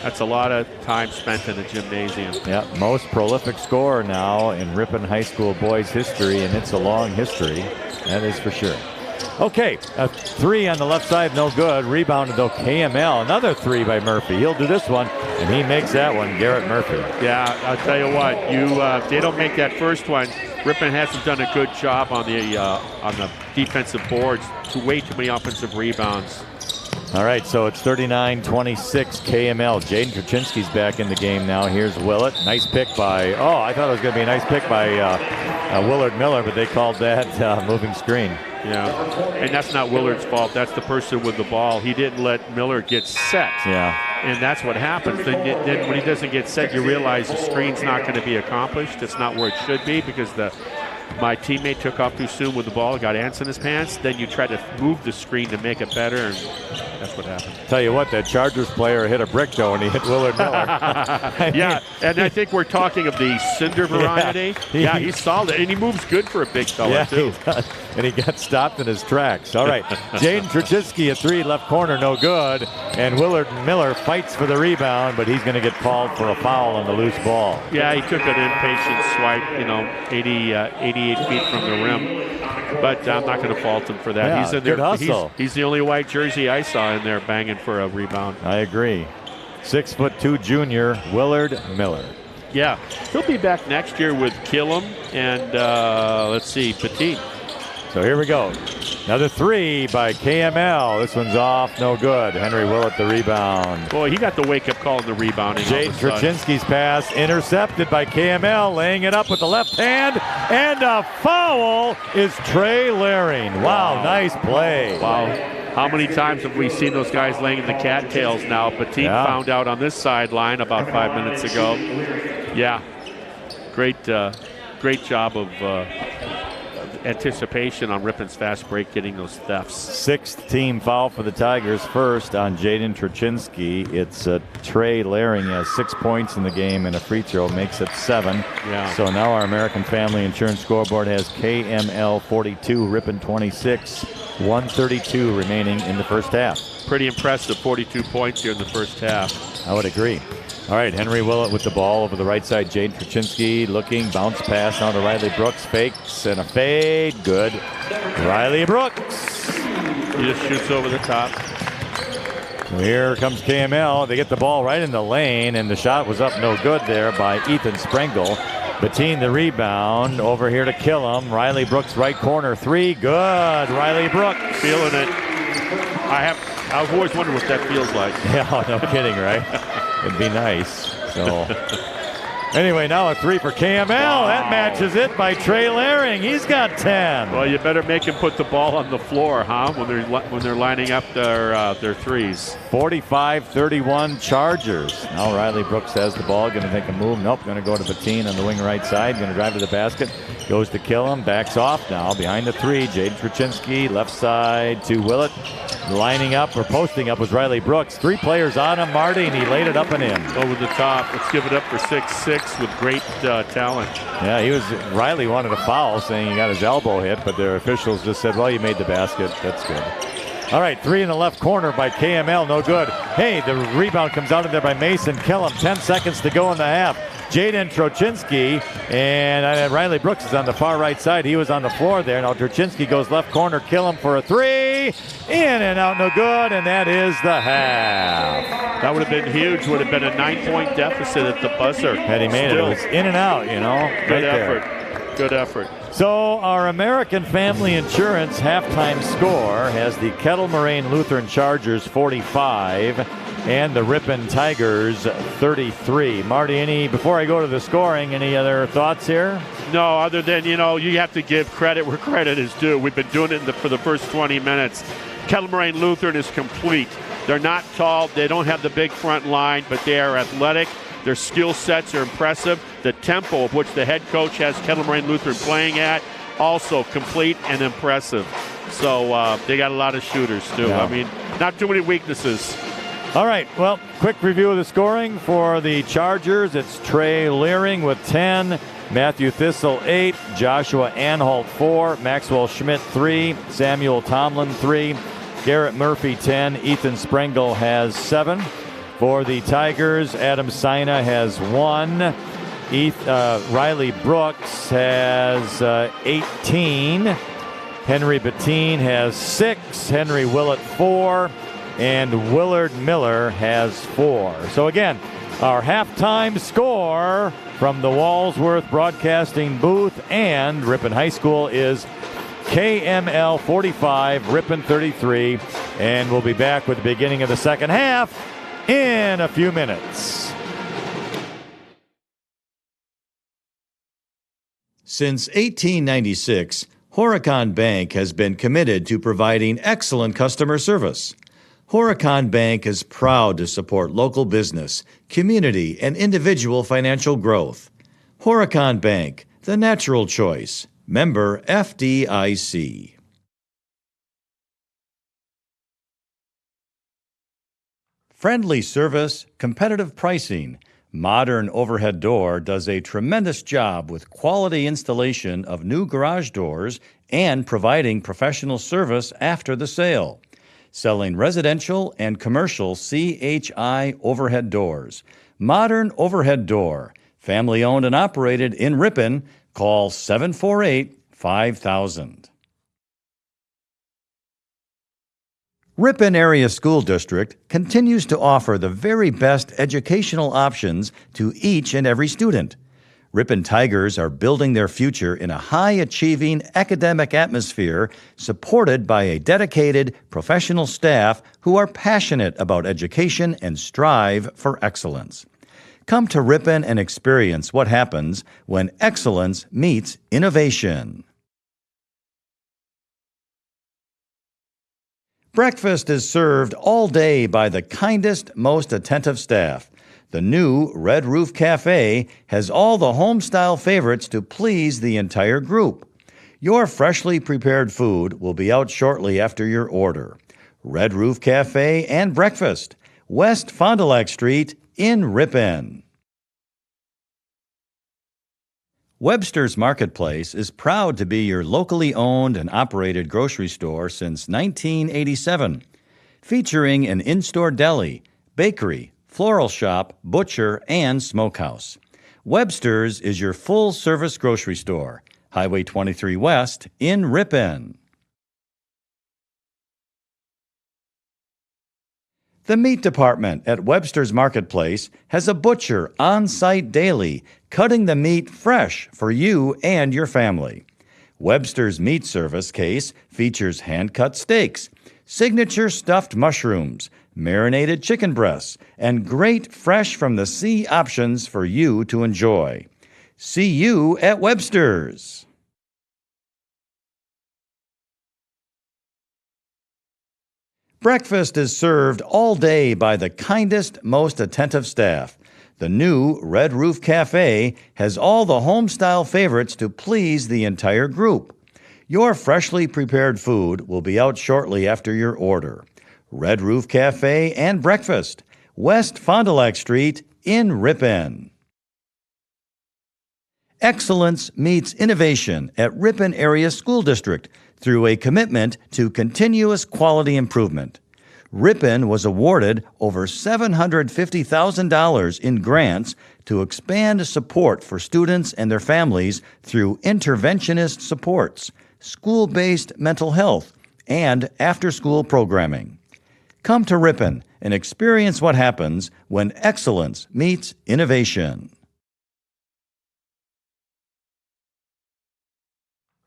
That's a lot of time spent in the gymnasium. Yeah, most prolific scorer now in Ripon High School boys history, and it's a long history. That is for sure. Okay, a 3 on the left side, no good. Rebounded, though, KML. Another 3 by Murphy. He'll do this one, and he makes that one, Garrett Murphy. Yeah, I'll tell you what. They don't make that first one. Ripon hasn't done a good job on the defensive boards. Way too many offensive rebounds. All right, so it's 39-26 KML. Jaden Traczynski's back in the game now. Here's Willett. Nice pick by, I thought it was going to be a nice pick by Willard Miller, but they called that moving screen. Yeah, and that's not Willard's fault. That's the person with the ball. He didn't let Miller get set. Yeah. And that's what happens. Then when he doesn't get set, you realize the screen's not going to be accomplished. It's not where it should be because my teammate took off too soon with the ball, got ants in his pants. Then you try to move the screen to make it better, and that's what happened. Tell you what, that Chargers player hit a brick, though, and he hit Willard Miller. Yeah, and I think we're talking of the cinder variety. Yeah, he's solid, and he moves good for a big fella, too. He does. And he got stopped in his tracks. All right, Jaden Traczynski, a three, left corner, no good. And Willard Miller fights for the rebound, but he's going to get called for a foul on the loose ball. Yeah, he took an impatient swipe, 88 feet from the rim. But I'm not going to fault him for that. Yeah, he's in there. good hustle. He's the only white jersey I saw in there banging for a rebound. I agree. 6'2" junior, Willard Miller. Yeah, he'll be back next year with Killam and Petit. So here we go. Another three by KML. This one's off, no good. Henry Willett the rebound. Boy, he got the wake-up call in the rebounding. Jaden Traczynski's pass intercepted by KML, laying it up with the left hand, and a foul is Trey Laring. Wow, nice play. Wow. How many times have we seen those guys laying in the cattails now? Petit found out on this sideline about 5 minutes ago. Yeah, great job of anticipation on Ripon's fast break, getting those thefts. Sixth team foul for the Tigers, first on Jaden Traczynski. It's Trey Laring has 6 points in the game and a free throw, makes it 7. Yeah. So now our American Family Insurance scoreboard has KML 42, Ripon 26, 132 remaining in the first half. Pretty impressive, 42 points here in the first half. I would agree. All right, Henry Willett with the ball over the right side. Jaden Traczynski looking, bounce pass now to Riley Brooks, fakes and a fade, good. Riley Brooks. He just shoots over the top. Here comes KML. They get the ball right in the lane, and the shot was up no good there by Ethan Sprengel. Bettine the rebound, over here to Killam. Riley Brooks right corner, three, good. Riley Brooks. Feeling it. I've always wondered what that feels like. Yeah, no kidding, right? It'd be nice. So anyway, now a three for KML. That matches it by Trey Laring. He's got 10. Well, you better make him put the ball on the floor, huh? When they're lining up their threes. 45-31 Chargers. Now Riley Brooks has the ball. Going to make a move. Nope. Going to go to Bettine on the wing right side. Going to drive to the basket. Goes to Killam. Backs off now behind the three. Jaden Traczynski left side to Willett. Lining up or posting up was Riley Brooks. Three players on him, Marty, and he laid it up and in. Over the top. Let's give it up for 6'6" with great talent. Yeah, Riley wanted a foul, saying he got his elbow hit, but their officials just said, well, you made the basket. That's good. All right, three in the left corner by KML, no good. Hey, the rebound comes out of there by Mason Killam. 10 seconds to go in the half. Jaden Traczynski and Riley Brooks is on the far right side. He was on the floor there. Now Traczynski goes left corner, Killam for a three. In and out, no good, and that is the half. That would have been huge. Would have been a 9-point deficit at the buzzer. Had he made it, it was in and out, Good effort. Good effort. So our American Family Insurance halftime score has the Kettle Moraine Lutheran Chargers 45 and the Ripon Tigers 33. Marty, before I go to the scoring, any other thoughts here? No, other than, you have to give credit where credit is due. We've been doing it for the first 20 minutes. Kettle Moraine Lutheran is complete. They're not tall. They don't have the big front line, but they are athletic. Their skill sets are impressive. The tempo of which the head coach has Kettle Moraine Lutheran playing at, also complete and impressive. So they got a lot of shooters, too. Yeah. I mean, not too many weaknesses. All right, well, quick review of the scoring for the Chargers. It's Trey Laring with 10, Matthew Thistle 8, Joshua Anholt 4, Maxwell Schmidt 3, Samuel Tomlin 3, Garrett Murphy 10, Ethan Sprengel has 7. For the Tigers, Adam Sina has 1, Riley Brooks has 18, Henry Bettine has 6, Henry Willett 4, and Willard Miller has 4. So again, our halftime score from the Walsworth Broadcasting booth and Ripon High School is KML 45, Ripon 33. And we'll be back with the beginning of the second half in a few minutes. Since 1896, Horicon Bank has been committed to providing excellent customer service. Horicon Bank is proud to support local business, community, and individual financial growth. Horicon Bank, the natural choice. Member FDIC. Friendly service, competitive pricing. Modern Overhead Door does a tremendous job with quality installation of new garage doors and providing professional service after the sale. Selling residential and commercial CHI overhead doors. Modern Overhead Door, family owned and operated in Ripon. Call 748-5000. Ripon Area School District continues to offer the very best educational options to each and every student. Ripon Tigers are building their future in a high-achieving academic atmosphere supported by a dedicated professional staff who are passionate about education and strive for excellence. Come to Ripon and experience what happens when excellence meets innovation. Breakfast is served all day by the kindest, most attentive staff. The new Red Roof Cafe has all the home-style favorites to please the entire group. Your freshly prepared food will be out shortly after your order. Red Roof Cafe and Breakfast, West Fond du Lac Street in Ripon. Webster's Marketplace is proud to be your locally owned and operated grocery store since 1987, featuring an in-store deli, bakery, floral shop, butcher, and smokehouse. Webster's is your full-service grocery store, Highway 23 West in Ripon. The meat department at Webster's Marketplace has a butcher on-site daily, cutting the meat fresh for you and your family. Webster's Meat Service case features hand-cut steaks, signature stuffed mushrooms, marinated chicken breasts, and great fresh from the sea options for you to enjoy. See you at Webster's. Breakfast is served all day by the kindest, most attentive staff. The new Red Roof Cafe has all the home-style favorites to please the entire group. Your freshly prepared food will be out shortly after your order. Red Roof Cafe and Breakfast, West Fond du Lac Street in Ripon. Excellence meets innovation at Ripon Area School District through a commitment to continuous quality improvement. Ripon was awarded over $750,000 in grants to expand support for students and their families through interventionist supports, school-based mental health, and after-school programming. Come to Ripon and experience what happens when excellence meets innovation.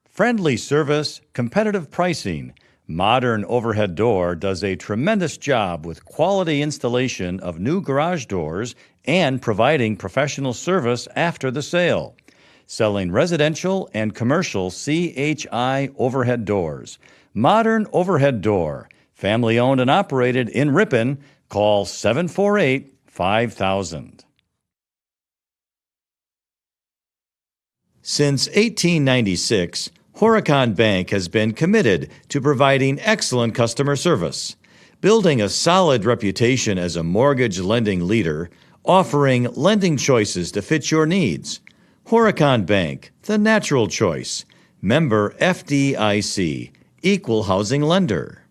Friendly service, competitive pricing. Modern Overhead Door does a tremendous job with quality installation of new garage doors and providing professional service after the sale. Selling residential and commercial CHI overhead doors. Modern Overhead Door, family owned and operated in Ripon. Call 748-5000. Since 1896, Horicon Bank has been committed to providing excellent customer service, building a solid reputation as a mortgage lending leader, offering lending choices to fit your needs. Horicon Bank, the natural choice. Member FDIC, Equal Housing Lender.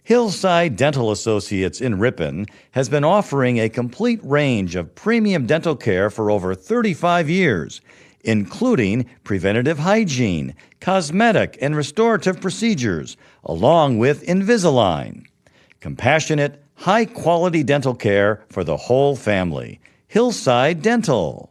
Hillside Dental Associates in Ripon has been offering a complete range of premium dental care for over 35 years, including preventative hygiene, cosmetic and restorative procedures, along with Invisalign. Compassionate, high-quality dental care for the whole family. Hillside Dental.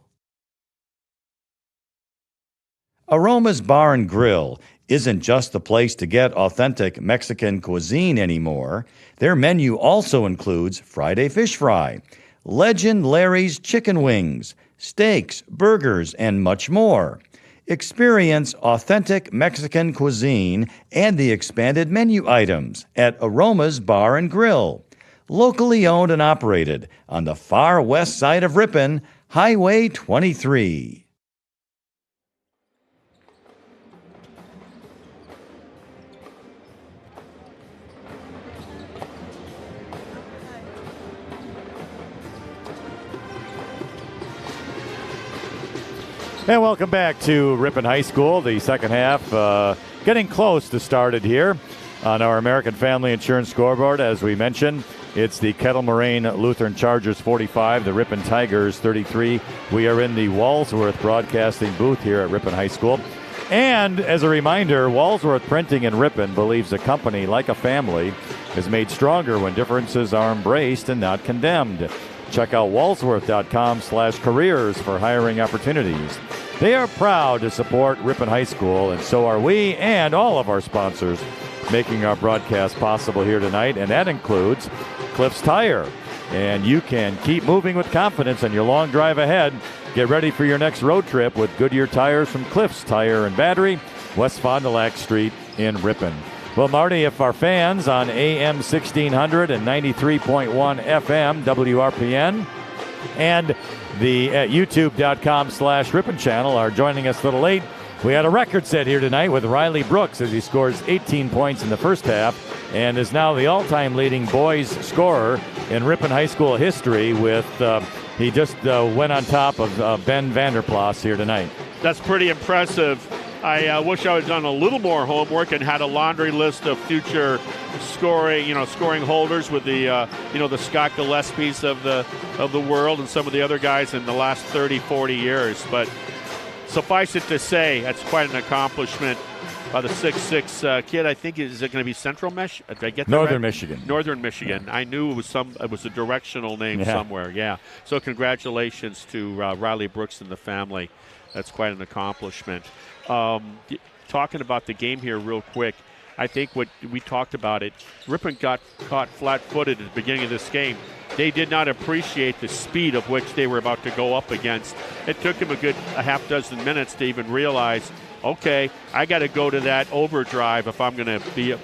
Aroma's Bar and Grill isn't just the place to get authentic Mexican cuisine anymore. Their menu also includes Friday Fish Fry, Legend Larry's Chicken Wings, steaks, burgers, and much more. Experience authentic Mexican cuisine and the expanded menu items at Aroma's Bar and Grill. Locally owned and operated on the far west side of Ripon, Highway 23. And welcome back to Ripon High School. The second half getting close to started here on our American Family Insurance scoreboard. As we mentioned, it's the Kettle Moraine Lutheran Chargers 45, the Ripon Tigers 33. We are in the Walsworth Broadcasting booth here at Ripon High School. And as a reminder, Walsworth Printing in Ripon believes a company, like a family, is made stronger when differences are embraced and not condemned. Check out walsworth.com/careers for hiring opportunities. They are proud to support Ripon High School, and so are we and all of our sponsors making our broadcast possible here tonight, and that includes Cliff's Tire. And you can keep moving with confidence on your long drive ahead. Get ready for your next road trip with Goodyear tires from Cliff's Tire and Battery, West Fond du Lac Street in Ripon. Well, Marty, if our fans on AM 1600 and 93.1 FM WRPN and the youtube.com/Ripon channel are joining us a little late, we had a record set here tonight with Riley Brooks as he scores 18 points in the first half and is now the all-time leading boys scorer in Ripon High School history with he just went on top of Ben Vanderplas here tonight. That's pretty impressive. I wish I had done a little more homework and had a laundry list of future scoring holders with the the Scott Gillespies of the world and some of the other guys in the last 30, 40 years. But suffice it to say, that's quite an accomplishment by the 6'6" kid. I think is it going to be Central Did I get that Northern right? Michigan. Northern Michigan. I knew it was a directional name somewhere. Yeah. So congratulations to Riley Brooks and the family. That's quite an accomplishment. Talking about the game here real quick, I think what we talked about it, Ripon got caught flat-footed at the beginning of this game. They did not appreciate the speed of which they were about to go up against. It took them a half dozen minutes to even realize, okay, I got to go to that overdrive if I'm going to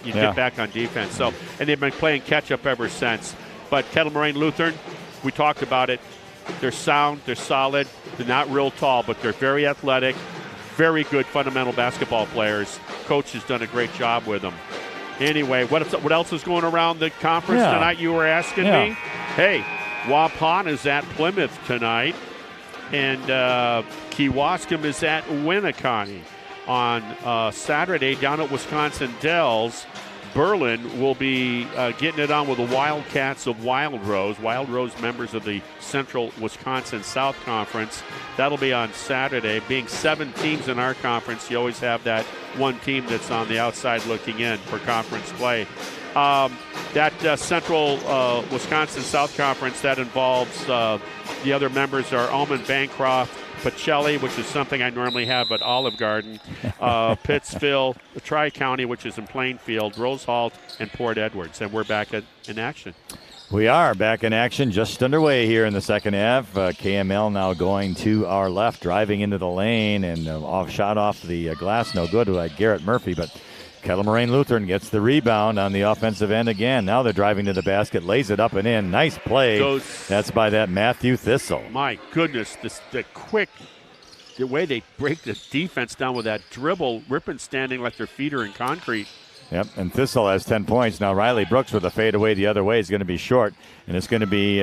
get back on defense. So, and they've been playing catch-up ever since. But Kettle Moraine Lutheran, we talked about it. They're sound, they're solid, they're not real tall, but they're very athletic, very good fundamental basketball players. Coach has done a great job with them. Anyway, what else is going around the conference tonight, you were asking me? Hey, Waupun is at Plymouth tonight, and Kewaskum is at Winneconne. On Saturday, down at Wisconsin Dells, Berlin will be getting it on with the Wildcats of Wild Rose. Wild Rose members of the Central Wisconsin South Conference. That'll be on Saturday. Being 7 teams in our conference, you always have that one team that's on the outside looking in for conference play. That Central Wisconsin South Conference, that involves the other members are Almond Bancroft, Pacelli, which is something I normally have at Olive Garden, Pittsville, Tri-County, which is in Plainfield, Rosehalt, and Port Edwards. And we're back in action. We are back in action, just underway here in the second half. KML now going to our left, driving into the lane, and shot off the glass, no good by Garrett Murphy. But Kettle Moraine Lutheran gets the rebound on the offensive end again. Now they're driving to the basket, lays it up and in. Nice play. That's by that Matthew Thistle. My goodness, the way they break the defense down with that dribble. Ripon standing like their feet are in concrete. Yep, and Thistle has 10 points. Now Riley Brooks with a fadeaway the other way is going to be short, and it's going to be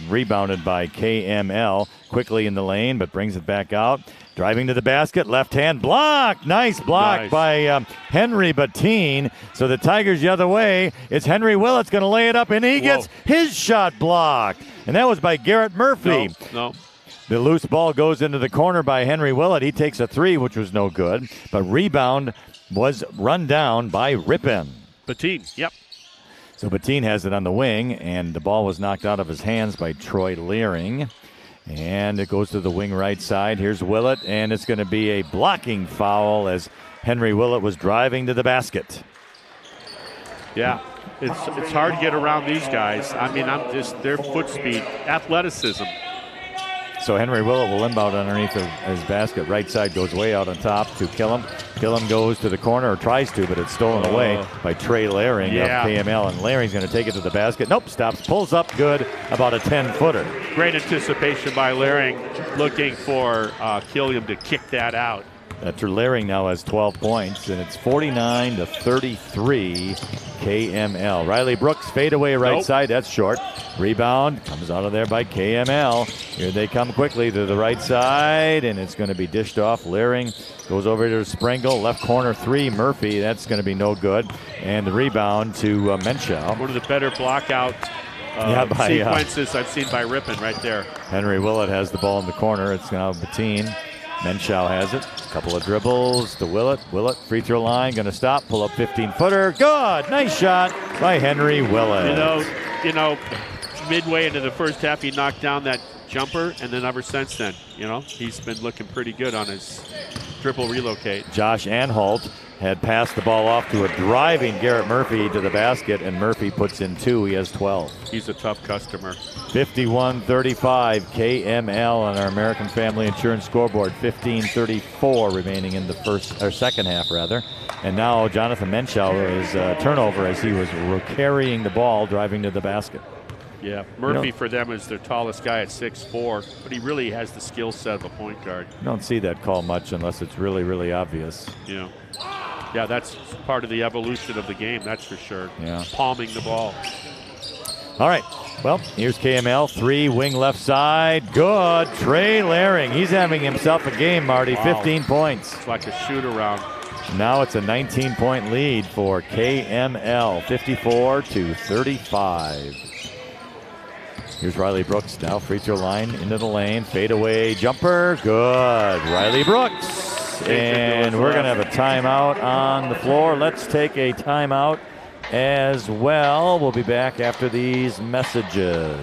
rebounded by KML quickly in the lane, but brings it back out. Driving to the basket, left hand block. Nice block by Henry Bettine. So the Tigers the other way. It's Henry Willett's going to lay it up, and he gets his shot blocked. And that was by Garrett Murphy. No. The loose ball goes into the corner by Henry Willett. He takes a three, which was no good. But rebound was run down by Ripon. Bettine, yep. So Bettine has it on the wing, and the ball was knocked out of his hands by Troy Leering. And it goes to the wing right side. Here's Willett, and it's going to be a blocking foul as Henry Willett was driving to the basket. Yeah, it's hard to get around these guys. I mean, their foot speed, athleticism. So Henry Willett will inbound underneath his basket. Right side goes way out on top to Killam. Killam goes to the corner, or tries to, but it's stolen away by Trey Laring of KML. And Laring's going to take it to the basket. Nope, stops, pulls up, good, about a 10-footer. Great anticipation by Laring, looking for Killam to kick that out. Laring now has 12 points, and it's 49-33 KML. Riley Brooks, fadeaway right side. That's short. Rebound comes out of there by KML. Here they come quickly to the right side, and it's going to be dished off. Laring goes over to Sprengel. Left corner three. Murphy. That's going to be no good. And the rebound to Menschow. One of the better block-out sequences I've seen by Ripon right there. Henry Willett has the ball in the corner. It's now Bettine. Menschow has it. Couple of dribbles to Willett. Willett, free throw line, going to stop, pull up 15-footer. Good, nice shot by Henry Willett. You know, midway into the first half, he knocked down that jumper, and then ever since then, he's been looking pretty good on his dribble relocate. Josh Anhalt had passed the ball off to a driving Garrett Murphy to the basket, and Murphy puts in 2. He has 12. He's a tough customer. 51-35 KML on our American Family Insurance scoreboard. 15-34 remaining in the second half, rather. And now Jonathan Menschow is turnover as he was carrying the ball, driving to the basket. Yeah, Murphy for them is their tallest guy at 6'4", but he really has the skill set of a point guard. You don't see that call much unless it's really, really obvious. Yeah, that's part of the evolution of the game, that's for sure. Yeah. Palming the ball. All right, well, here's KML. 3, wing left side. Good. Trey Laring. He's having himself a game, Marty. Wow. 15 points. It's like a shoot-around. Now it's a 19-point lead for KML. 54-35. Here's Riley Brooks now, free throw line into the lane, fadeaway jumper, good. Riley Brooks. And we're going to have a timeout on the floor. Let's take a timeout as well. We'll be back after these messages.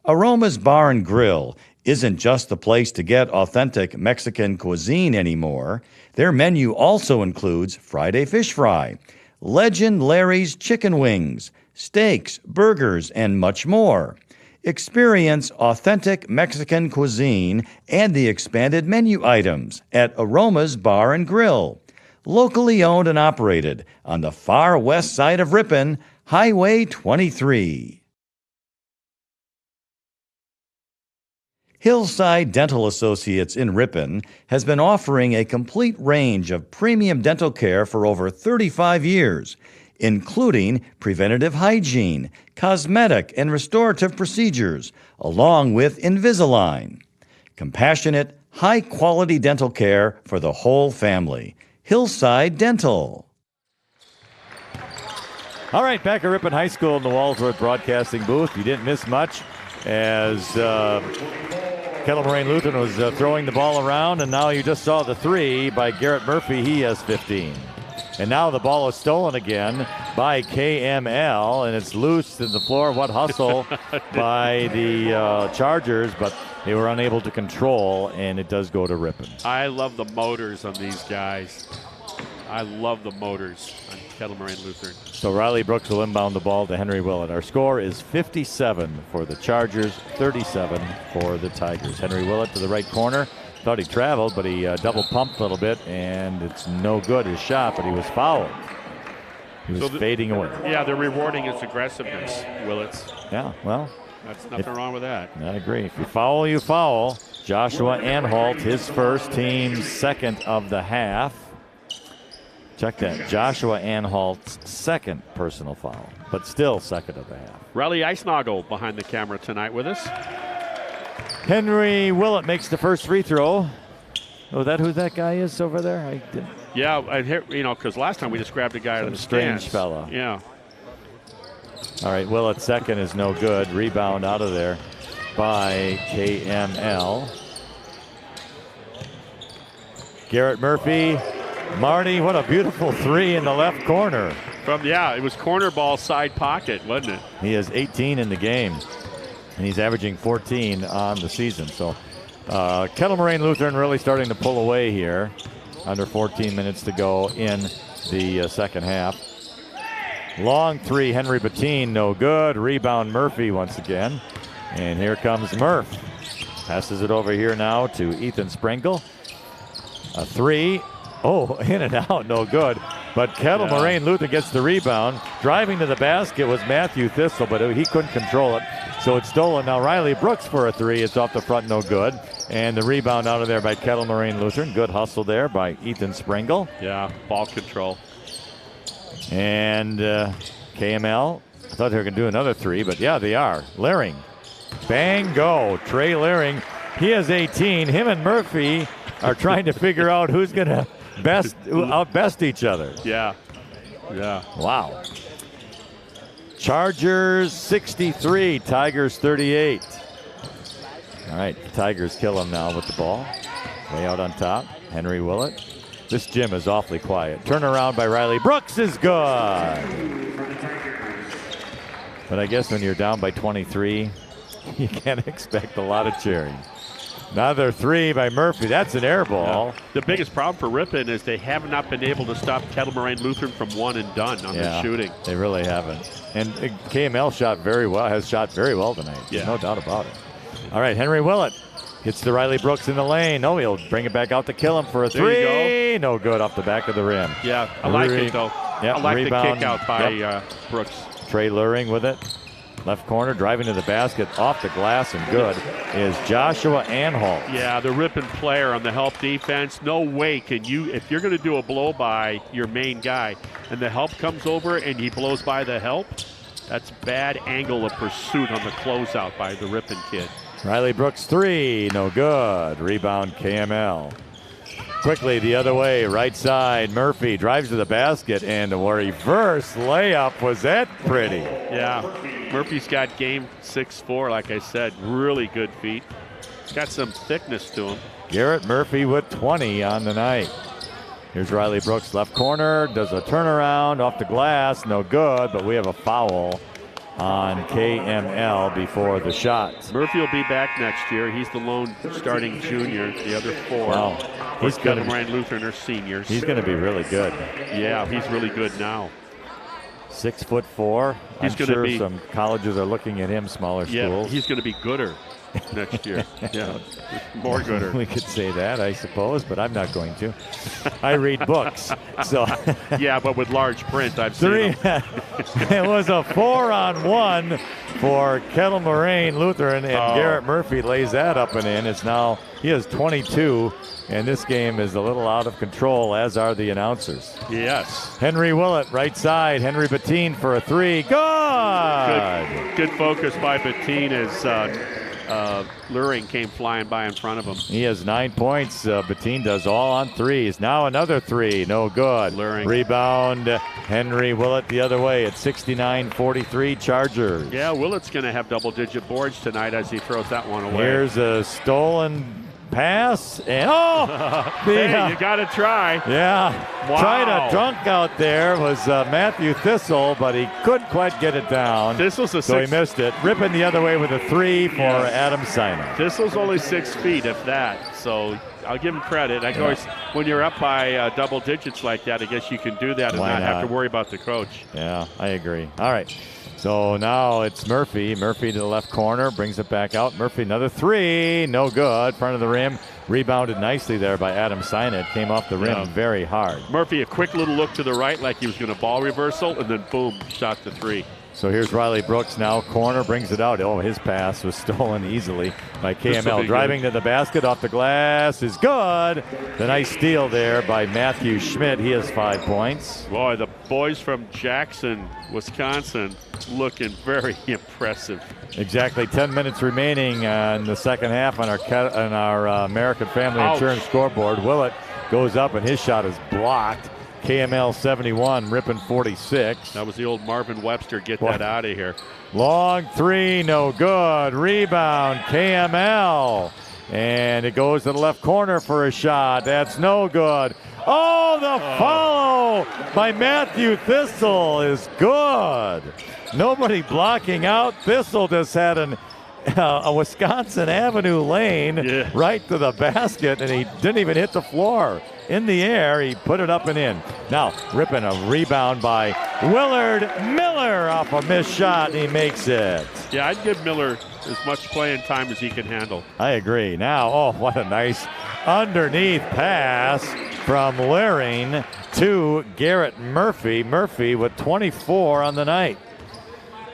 Aroma's Bar and Grill isn't just the place to get authentic Mexican cuisine anymore. Their menu also includes Friday Fish Fry, Legend Larry's Chicken Wings, steaks, burgers, and much more. Experience authentic Mexican cuisine and the expanded menu items at Aroma's Bar and Grill. Locally owned and operated on the far west side of Ripon, Highway 23. Hillside Dental Associates in Ripon has been offering a complete range of premium dental care for over 35 years, including preventative hygiene, cosmetic and restorative procedures, along with Invisalign. Compassionate, high-quality dental care for the whole family. Hillside Dental. All right, back at Ripon High School in the Walsworth Broadcasting booth. You didn't miss much as Kettle Moraine Lutheran was throwing the ball around, and now you just saw the 3 by Garrett Murphy. He has 15. And now the ball is stolen again by KML, and it's loose to the floor. What hustle by the Chargers, but they were unable to control, and it does go to Ripon. I love the motors on these guys. I love the motors on Kettle Moraine Lutheran. So Riley Brooks will inbound the ball to Henry Willett. Our score is 57 for the Chargers, 37 for the Tigers. Henry Willett to the right corner. Thought he traveled, but he double pumped a little bit, and it's no good, his shot, but he was fouled. He was fading away. Yeah, they're rewarding his aggressiveness, Willits. Yeah, well. That's nothing wrong with that. I agree. If you foul, you foul. Joshua Anhalt, his first, team's second of the half. Check that. Joshua Anhalt's second personal foul, but still second of the half. Riley Eisnagel behind the camera tonight with us. Henry Willett makes the first free throw. Oh, that who that guy is over there? I didn't. Yeah, I hear, because last time we just grabbed a guy out of the strange stands. fella. Yeah. All right, Willett's second is no good. Rebound out of there by KML. Garrett Murphy. Marty, what a beautiful 3 in the left corner. It was corner ball side pocket, wasn't it? He has 18 in the game, and he's averaging 14 on the season. So Kettle Moraine Lutheran really starting to pull away here. Under 14 minutes to go in the second half. Long three, Henry Bettine, no good. Rebound, Murphy once again. And here comes Murph. Passes it over here now to Ethan Sprengel. A three. Oh, in and out, no good. But Kettle Moraine Lutheran gets the rebound. Driving to the basket was Matthew Thistle, but he couldn't control it. So it's stolen. Now Riley Brooks for a three. It's off the front, no good. And the rebound out of there by Kettle Moraine Lutheran. Good hustle there by Ethan Sprengel. Yeah, ball control. And KML, I thought they were going to do another three, but yeah, they are. Leering. Bang, go. Trey Leering. He has 18. Him and Murphy are trying to figure out who's going to outbest each other. Yeah. Wow. Chargers 63, Tigers 38. All right, the Tigers kill him now with the ball. Way out on top, Henry Willett. This gym is awfully quiet. Turnaround by Riley Brooks is good. But I guess when you're down by 23, you can't expect a lot of cheering. Another three by Murphy. That's an air ball. Yeah. The biggest problem for Ripon is they have not been able to stop Kettle Moraine Lutheran from one and done on the shooting. They really haven't. And KML shot very well, has shot very well tonight. There's no doubt about it. All right, Henry Willett hits the Riley Brooks in the lane. No, he'll bring it back out to kill him for a three. There you go. No good off the back of the rim. Yeah, I like it though. Yep, I like rebound. the kick out by Brooks. Trey Luring with it. Left corner, driving to the basket, off the glass and good, is Joshua Anhalt. Yeah, the Ripon player on the help defense. No way can you, if you're going to do a blow by your main guy and the help comes over and he blows by the help, that's bad angle of pursuit on the closeout by the Ripon kid. Riley Brooks three, no good. Rebound KML. Quickly the other way, right side, Murphy drives to the basket and a reverse layup. Was that pretty? Yeah, Murphy's got game 6'4", like I said, really good feet. He's got some thickness to him. Garrett Murphy with 20 on the night. Here's Riley Brooks, left corner, does a turnaround off the glass, no good, but we have a foul on KML before the shot. Murphy will be back next year. He's the lone starting junior. The other four, he's Kettle Moraine Lutheran are seniors. He's going to be really good. Yeah, he's really good now. 6'4". I'm sure some colleges are looking at him, smaller schools. Yeah, he's going to be gooder next year. Yeah, more gooder. We could say that, I suppose, but I'm not going to. I read books, so. Yeah, but with large print, I've seen them. It was a 4-on-1 for Kettle Moraine Lutheran, and Garrett Murphy lays that up and in. It's now, he has 22, and this game is a little out of control, as are the announcers. Yes. Henry Willett, right side. Henry Bettine for a three. Good focus by Bettine as Luring came flying by in front of him. He has 9 points. Bettine does all on threes. Now another three, no good. Luring. Rebound, Henry Willett the other way at 69-43 Chargers. Yeah, Willett's going to have double-digit boards tonight as he throws that one away. Here's a stolen pass, and hey, you got to try. Yeah, wow. Tried a dunk out there was Matthew Thistle, but he couldn't quite get it down. Thistle's so he missed it. Ripping the other way with a three for Adam Seiner. Thistle's only 6 feet, if that. So I'll give him credit. I guess when you're up by double digits like that, I guess you can do that and not have to worry about the coach. Yeah, I agree. All right. So now it's Murphy. Murphy to the left corner, brings it back out. Murphy, another three, no good. Front of the rim, rebounded nicely there by Adam Seinet. Came off the rim very hard. Murphy, a quick little look to the right like he was going to ball reversal, and then boom, shot the three. So here's Riley Brooks now, corner, brings it out. Oh, his pass was stolen easily by KML. Driving to the basket, off the glass is good. The nice steal there by Matthew Schmidt. He has 5 points. Boy, the boys from Jackson, Wisconsin, looking very impressive. Exactly 10 minutes remaining in the second half on our American Family Insurance scoreboard. Willett goes up and his shot is blocked. KML 71, Ripon 46. That was the old Marvin Webster, get that out of here. Long three, no good. Rebound, KML. And it goes to the left corner for a shot. That's no good. Oh, the follow by Matthew Thistle is good. Nobody blocking out. Thistle just had an a Wisconsin Avenue lane right to the basket, and he didn't even hit the floor. In the air, he put it up and in. Now, Ripon, a rebound by Willard Miller off a missed shot, and he makes it. Yeah, I'd give Miller as much playing time as he can handle. I agree. Now, oh, what a nice underneath pass from Laring to Garrett Murphy. Murphy with 24 on the night.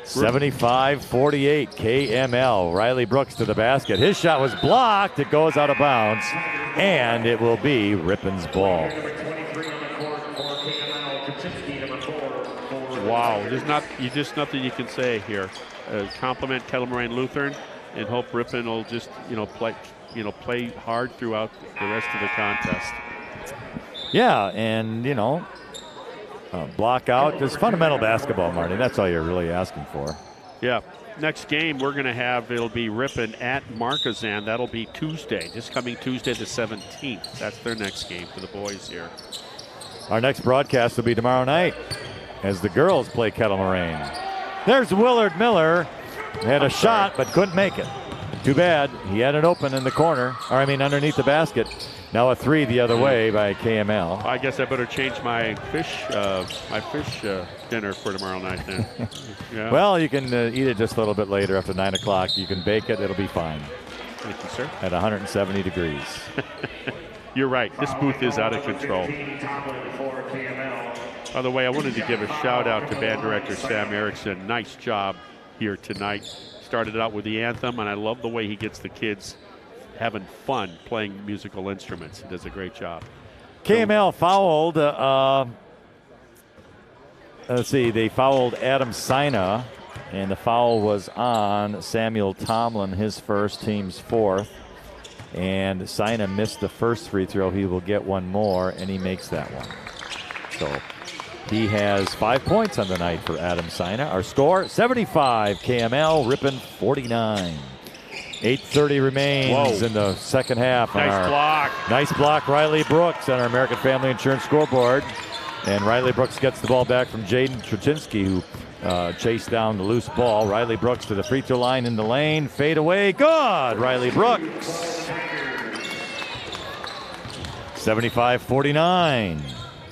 75-48 KML. Riley Brooks to the basket. His shot was blocked. It goes out of bounds, and it will be Ripon's ball. Wow, there's just nothing you can say here. Compliment Kettle Moraine Lutheran, and hope Ripon will just play hard throughout the rest of the contest. Yeah, and block out. Just fundamental basketball, Marty. That's all you're really asking for. Yeah. Next game we're going to have, it'll be Ripon at Marquezan. That'll be Tuesday, this coming Tuesday the 17th. That's their next game for the boys here. Our next broadcast will be tomorrow night as the girls play Kettle Moraine. There's Willard Miller. Had a shot but couldn't make it. Too bad. He had it open in the corner, underneath the basket. Now a three the other way by KML. I guess I better change my fish dinner for tomorrow night then. Yeah. Well, you can eat it just a little bit later after 9 o'clock. You can bake it. It'll be fine. Thank you, sir. At 170 degrees. You're right. This booth is out of control. By the way, I wanted to give a shout out to band director Sam Erickson. Nice job here tonight. Started out with the anthem, and I love the way he gets the kids having fun playing musical instruments. He does a great job. KML fouled, they fouled Adam Sina, and the foul was on Samuel Tomlin, his first, team's fourth. And Sina missed the first free throw. He will get one more, and he makes that one. So he has 5 points on the night for Adam Sina. Our score, 75 KML, Ripon 49. 8:30 remains in the second half. Nice block. Nice block, Riley Brooks on our American Family Insurance scoreboard. And Riley Brooks gets the ball back from Jaden Trzynski, who chased down the loose ball. Riley Brooks to the free throw line in the lane. Fade away. Good. Riley Brooks. 75-49.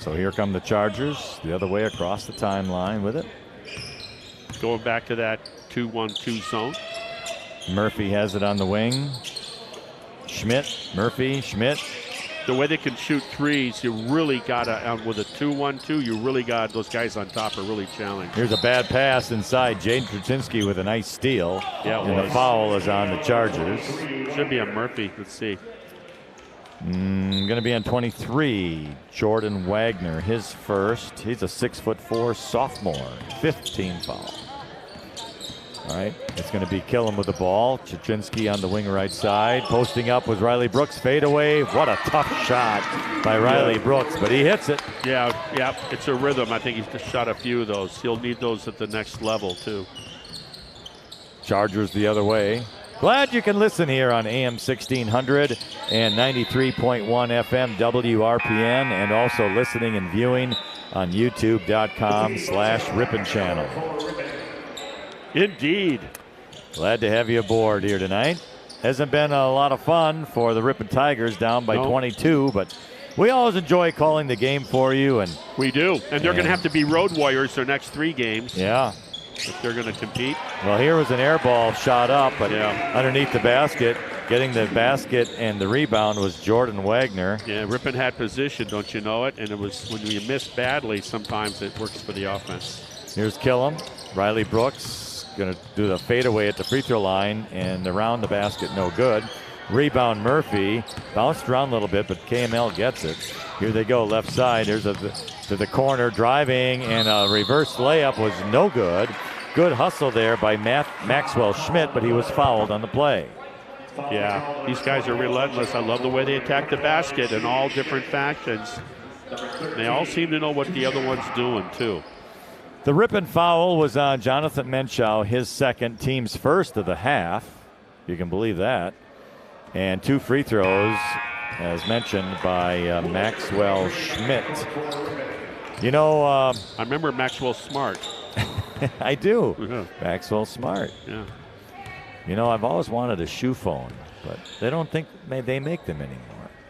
So here come the Chargers the other way across the timeline with it. Going back to that 2-1-2 zone. Murphy has it on the wing. Murphy, Schmidt. The way they can shoot threes, you really got to, with a 2-1-2, you really got those guys on top are really challenged. Here's a bad pass inside. Jaden Trzynski with a nice steal. Yeah, and the foul is on the Chargers. Should be on Murphy. Let's see. Going to be on 23. Jordan Wagner, his first. He's a 6'4" sophomore. 15 foul. All right, it's going to be Killam with the ball. Trzynski on the wing right side. Posting up with Riley Brooks. Fade away. What a tough shot by Riley Brooks, but he hits it. Yeah, it's a rhythm. I think he's just shot a few of those. He'll need those at the next level, too. Chargers the other way. Glad you can listen here on AM 1600 and 93.1 FM WRPN, and also listening and viewing on youtube.com/Ripon channel. Indeed. Glad to have you aboard here tonight. Hasn't been a lot of fun for the Ripon Tigers, down by 22, but we always enjoy calling the game for you. And we do. And they're going to have to be road warriors their next 3 games. Yeah. If they're going to compete. Well, here was an air ball shot up, but underneath the basket, getting the basket and the rebound was Jordan Wagner. Yeah, Ripon had position, don't you know it? And it was when you miss badly, sometimes it works for the offense. Here's Killam. Riley Brooks going to do the fadeaway at the free throw line, and around the basket, no good. Rebound Murphy. Bounced around a little bit, but KML gets it. Here they go, left side. There's to the corner, driving, and a reverse layup was no good. Good hustle there by Maxwell Schmidt, but he was fouled on the play. Yeah, these guys are relentless. I love the way they attack the basket in all different factions. They all seem to know what the other one's doing, too. The Ripon foul was on Jonathan Menschow, his second, team's first of the half. You can believe that. And 2 free throws, as mentioned, by Maxwell Schmidt. You know, I remember Maxwell Smart. I do. Maxwell Smart. Yeah. You know, I've always wanted a shoe phone, but they don't think they make them anymore.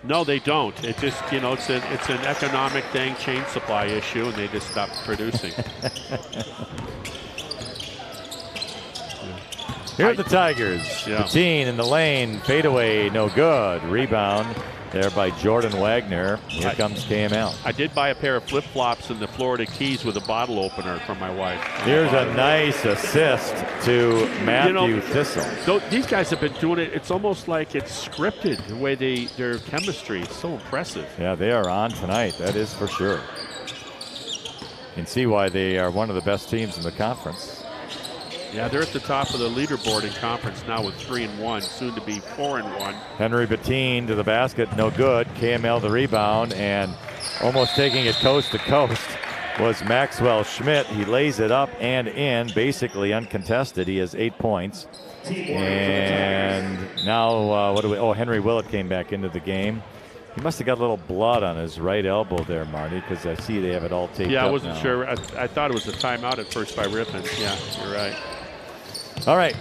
No, they don't. It just, you know, it's an economic thing, chain supply issue, and they just stopped producing. Here are the Tigers. Yeah. Patine in the lane, fadeaway, no good. Rebound there by Jordan Wagner. Here comes KML. I did buy a pair of flip-flops in the Florida Keys with a bottle opener from my wife. Here's a nice assist to Matthew Thistle. So these guys have been doing it. It's almost like it's scripted, the way their chemistry is so impressive. Yeah, they are on tonight. That is for sure. You can see why they are one of the best teams in the conference. Yeah, they're at the top of the leaderboard in conference now with 3-1, soon to be 4-1. Henry Patine to the basket, no good. KML the rebound, and almost taking it coast to coast was Maxwell Schmidt. He lays it up and in, basically uncontested. He has 8 points. And now, Henry Willett came back into the game. He must have got a little blood on his right elbow there, Marty, because I see they have it all taped up. Yeah, I wasn't now. sure. I thought it was a timeout at first by Ripon. Yeah, you're right. All right,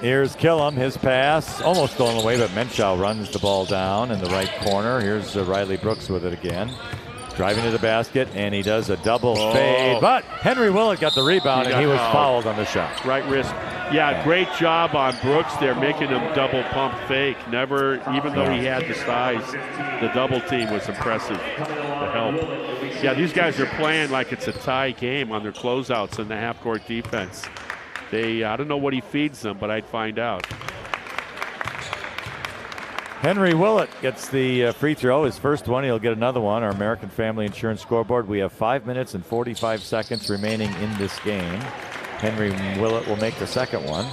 here's Killam, his pass, almost stolen away, but Menschow runs the ball down in the right corner. Here's Riley Brooks with it again. Driving to the basket, and he does a double fade, but Henry Willett got the rebound, and he was fouled on the shot. Right wrist. Yeah, great job on Brooks there, making him double pump fake. Never, even though he had the size, the double team was impressive, the help. Yeah, these guys are playing like it's a tie game on their closeouts in the half-court defense. I don't know what he feeds them, but I'd find out. Henry Willett gets the free throw, his first one. He'll get another one. Our American Family Insurance scoreboard. We have 5 minutes and 45 seconds remaining in this game. Henry Willett will make the second one.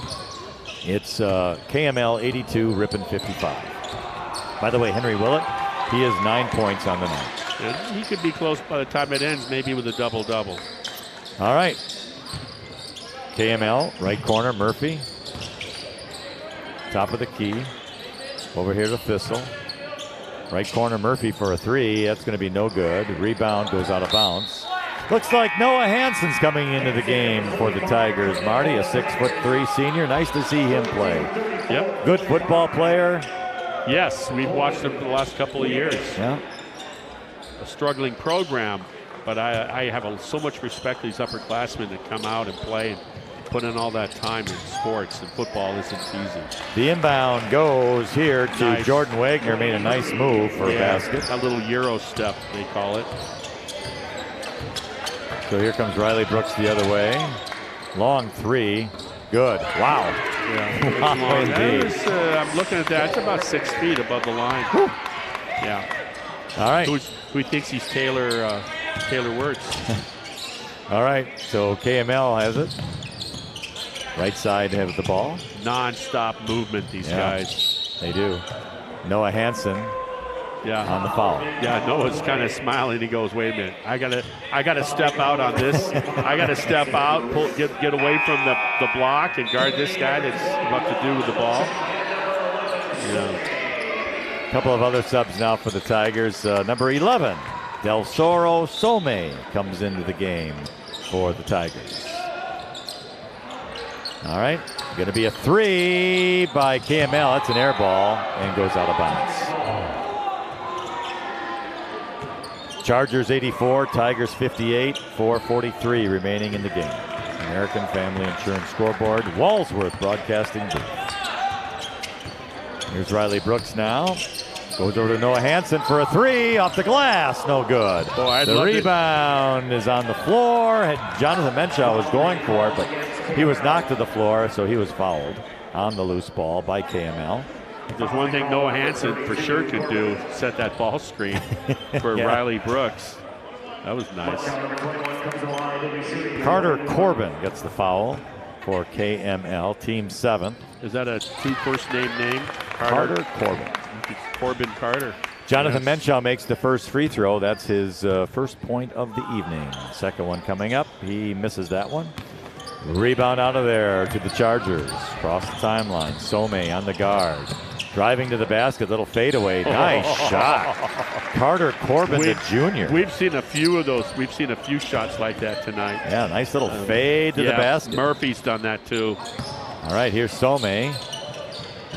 It's KML 82, Ripon 55. By the way, Henry Willett, he has 9 points on the night. And he could be close by the time it ends, maybe with a double-double. All right. KML, right corner, Murphy. Top of the key. Over here to Thistle. Right corner, Murphy for a three. That's going to be no good. Rebound goes out of bounds. Looks like Noah Hansen's coming into the game for the Tigers. Marty, a 6'3" senior. Nice to see him play. Yep. Good football player. Yes, we've watched him for the last couple of years. Yeah. A struggling program, but I have so much respect for these upperclassmen that come out and play and put in all that time in sports, and football isn't easy. The inbound goes here to Nice. Jordan Wagner. Made a nice move for a basket. A little Euro step, they call it. So here comes Riley Brooks the other way. Long three. Good. Wow. Yeah. Wow, That indeed. was, I'm looking at that. It's about 6 feet above the line. Whew. Yeah. All right. Who thinks he's Taylor Wirtz? All right. So KML has it. Right side have the ball. Non-stop movement, these guys. They do. Noah Hansen on the foul. Yeah, Noah's kind of smiling. He goes, "Wait a minute, I gotta step out on this. I gotta step out, get away from the block and guard this guy that's about to do with the ball." Yeah. A couple of other subs now for the Tigers. Number 11, Del Soro Some comes into the game for the Tigers. All right, going to be a three by KML. That's an air ball and goes out of bounds. Chargers 84, Tigers 58, 4:43 remaining in the game. American Family Insurance scoreboard, Walsworth broadcasting booth. Here's Riley Brooks now. Goes over to Noah Hansen for a three off the glass. No good. Boy, the rebound is on the floor. Jonathan Menschow was going for it, but he was knocked to the floor, so he was fouled on the loose ball by KML. There's one thing Noah Hansen for sure could do, set that ball screen for Riley Brooks. That was nice. Carter Corbin gets the foul for KML, team 7th. Is that a two first name? Carter Corbin. Corbin Carter. Jonathan Menschow makes the first free throw. That's his first point of the evening. Second one coming up. He misses that one. Rebound out of there to the Chargers. Across the timeline. Some on the guard. Driving to the basket. Little fadeaway. Nice shot. Carter Corbin, the junior. We've seen a few of those. We've seen a few shots like that tonight. Yeah, nice little fade to the basket. Murphy's done that too. All right, here's Some.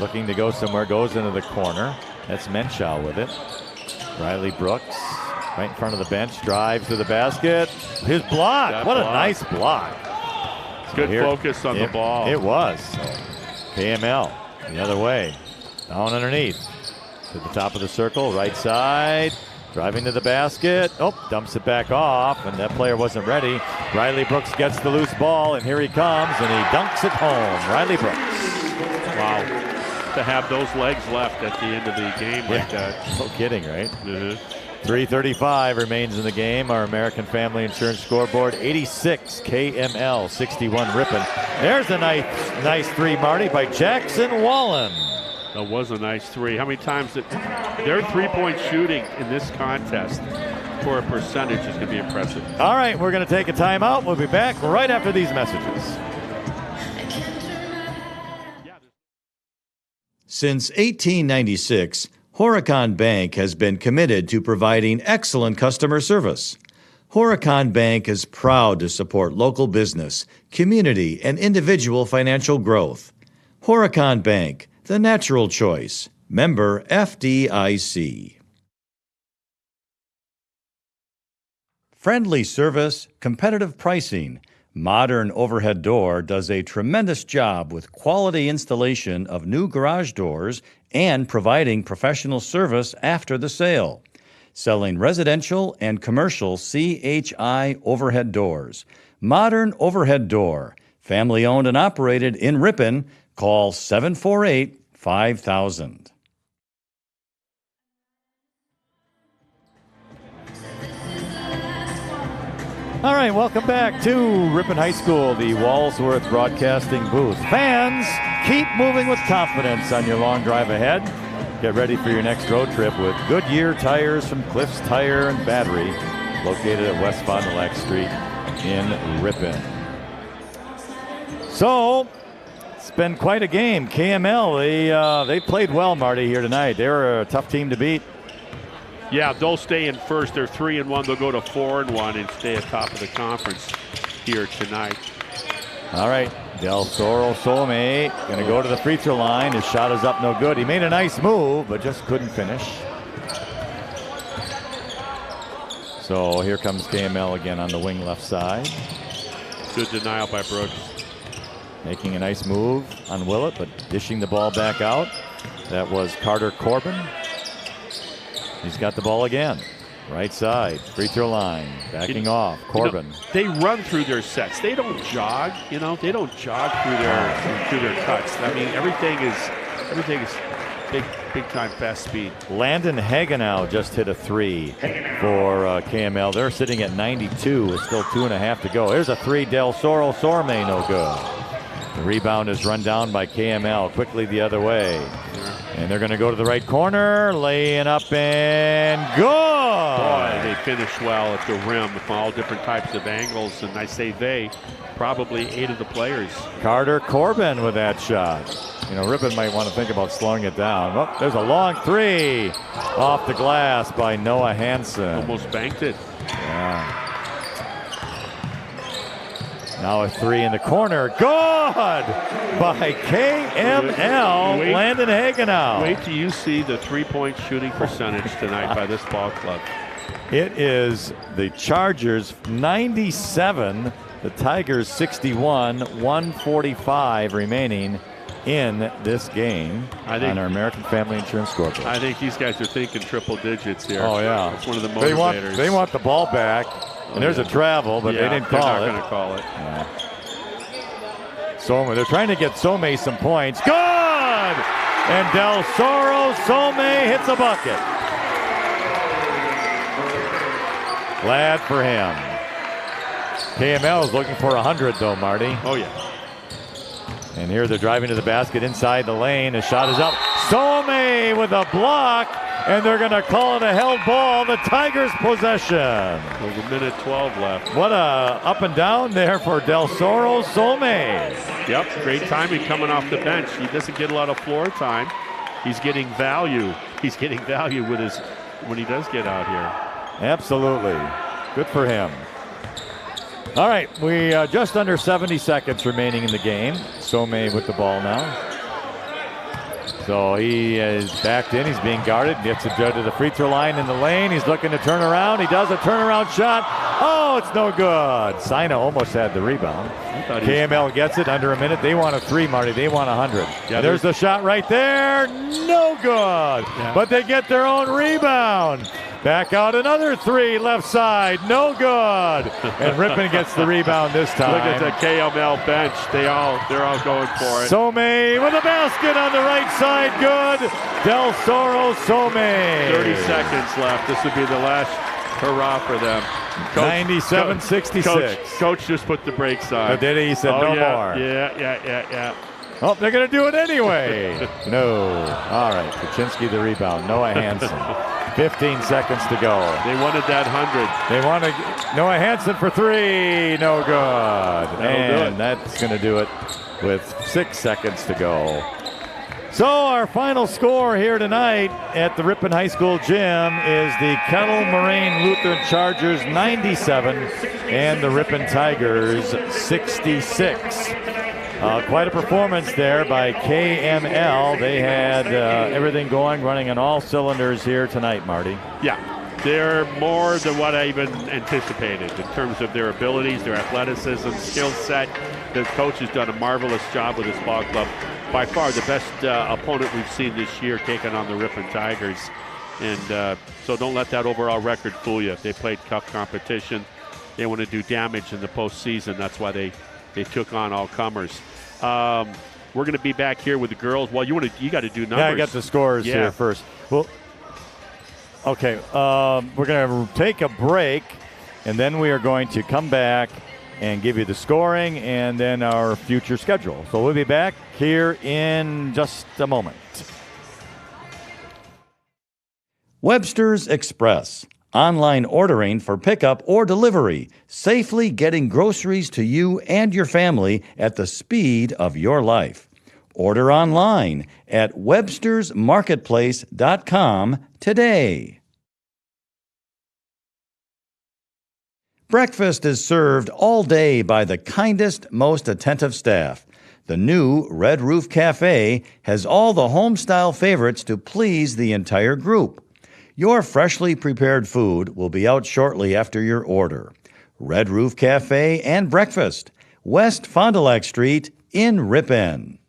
looking to go somewhere, goes into the corner. That's Menschow with it. Riley Brooks, right in front of the bench, drives to the basket. His block. What a nice block. Good focus on the ball. It was. KML the other way. Down underneath. To the top of the circle, right side. Driving to the basket. Oh, dumps it back off, and that player wasn't ready. Riley Brooks gets the loose ball, and here he comes, and he dunks it home. Riley Brooks. Wow. To have those legs left at the end of the game like that. No kidding, right? Mm-hmm. 3:35 remains in the game. Our American Family Insurance scoreboard, 86 KML, 61 Ripon. There's a nice three, Marty, by Jackson Wallen. That was a nice three. How many times their three-point shooting in this contest for a percentage is going to be impressive. All right, we're going to take a timeout. We'll be back right after these messages. Since 1896, Horicon Bank has been committed to providing excellent customer service. Horicon Bank is proud to support local business, community, and individual financial growth. Horicon Bank, the natural choice. Member FDIC. Friendly service, competitive pricing. Modern Overhead Door does a tremendous job with quality installation of new garage doors and providing professional service after the sale. Selling residential and commercial CHI overhead doors. Modern Overhead Door. Family owned and operated in Ripon. Call 748-5000. All right, welcome back to Ripon High School, the Walsworth Broadcasting booth. Fans, keep moving with confidence on your long drive ahead. Get ready for your next road trip with Goodyear tires from Cliffs Tire and Battery, located at West Fond du Lac Street in Ripon. So, it's been quite a game. KML, they played well, Marty, here tonight. They were a tough team to beat. Yeah, they'll stay in first. They're 3-1. They'll go to 4-1 and stay at top of the conference here tonight. All right, Del Toro Some going to go to the free throw line. His shot is up, no good. He made a nice move, but just couldn't finish. So here comes KML again on the wing left side. Good denial by Brooks. Making a nice move on Willett, but dishing the ball back out. That was Carter Corbin. He's got the ball again. Right side, free throw line, backing off. Corbin. They run through their sets. They don't jog. They don't jog through their cuts. I mean, everything is big time fast speed. Landon Hagenow just hit a three for KML. They're sitting at 92 with still 2.5 to go. There's a three. Del Toro Some, no good. The rebound is run down by KML. Quickly the other way. And they're going to go to the right corner, laying up and good. Boy, they finish well at the rim from all different types of angles. And I say probably 8 of the players. Carter Corbin with that shot. Ripon might want to think about slowing it down. Oh, there's a long three off the glass by Noah Hansen. Almost banked it. Yeah. Now a three in the corner. Good by KML. Landon Hagenow. Wait till you see the three-point shooting percentage tonight by this ball club. It is the Chargers 97, the Tigers 61, 145 remaining in this game on our American Family Insurance scoreboard. I think these guys are thinking triple digits here. Oh, yeah. It's one of the motivators. They want the ball back. And there's a travel, but they didn't call it. They're not going to call it. Yeah. Some, they're trying to get Some some points. Good! And Del Toro Some hits a bucket. Glad for him. KML is looking for 100, though, Marty. Oh, yeah. And here they're driving to the basket inside the lane. The shot is up. Some with a block. And they're going to call it a held ball. The Tigers' possession. There's a minute 12 left. What a up and down there for Del Toro Some. Yep, great timing coming off the bench. He doesn't get a lot of floor time. He's getting value. He's getting value with when he does get out here. Absolutely. Good for him. All right, we just under 70 seconds remaining in the game. Some with the ball now. So he is backed in. He's being guarded. Gets it to the free throw line in the lane. He's looking to turn around. He does a turnaround shot. Oh, it's no good. Sina almost had the rebound. KML gets it under a minute. They want a 3, Marty. They want 100. Yeah, there's the shot right there. No good. Yeah. But they get their own rebound. Back out another 3 left side. No good. And Ripon gets the rebound this time. Look at the KML bench. They're all going for it. Some with a basket on the right side. Good. Del Soro Some. 30 seconds left. This would be the last hurrah for them. 97-66. Coach just put the brakes on. Oh, did he? He said no more. Yeah. Oh, they're going to do it anyway. No. All right. Kuczynski the rebound. Noah Hansen. 15 seconds to go. They wanted that 100. They wanted Noah Hansen for 3. No good. And that's going to do it with 6 seconds to go. So our final score here tonight at the Ripon High School gym is the Kettle Moraine Lutheran Chargers 97 and the Ripon Tigers 66. Quite a performance there by KML. They had everything going, running on all cylinders here tonight, Marty. Yeah, they're more than what I even anticipated in terms of their abilities, their athleticism, skill set. The coach has done a marvelous job with this ball club. By far the best opponent we've seen this year taking on the Ripon Tigers. And so don't let that overall record fool you. They played tough competition. They want to do damage in the postseason. That's why they took on all comers. We're going to be back here with the girls. Well, you got to do numbers. Yeah, I got the scores here first. Well, okay, we're going to take a break, and then we are going to come back and give you the scoring and then our future schedule. So we'll be back here in just a moment. Webster's Express. Online ordering for pickup or delivery. Safely getting groceries to you and your family at the speed of your life. Order online at webstersmarketplace.com today. Breakfast is served all day by the kindest, most attentive staff. The new Red Roof Cafe has all the home-style favorites to please the entire group. Your freshly prepared food will be out shortly after your order. Red Roof Cafe and Breakfast, West Fond du Lac Street in Ripon.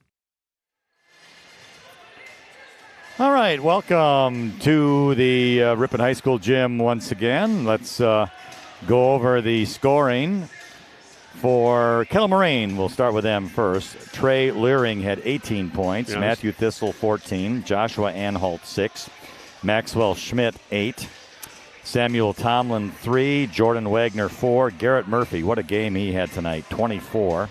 All right, welcome to the Ripon High School gym once again. Let's go over the scoring for Kettle Moraine. We'll start with them first. Trey Leering had 18 points. Yes. Matthew Thistle, 14. Joshua Anhalt, 6. Maxwell Schmidt, 8. Samuel Tomlin, 3. Jordan Wagner, 4. Garrett Murphy, what a game he had tonight, 24.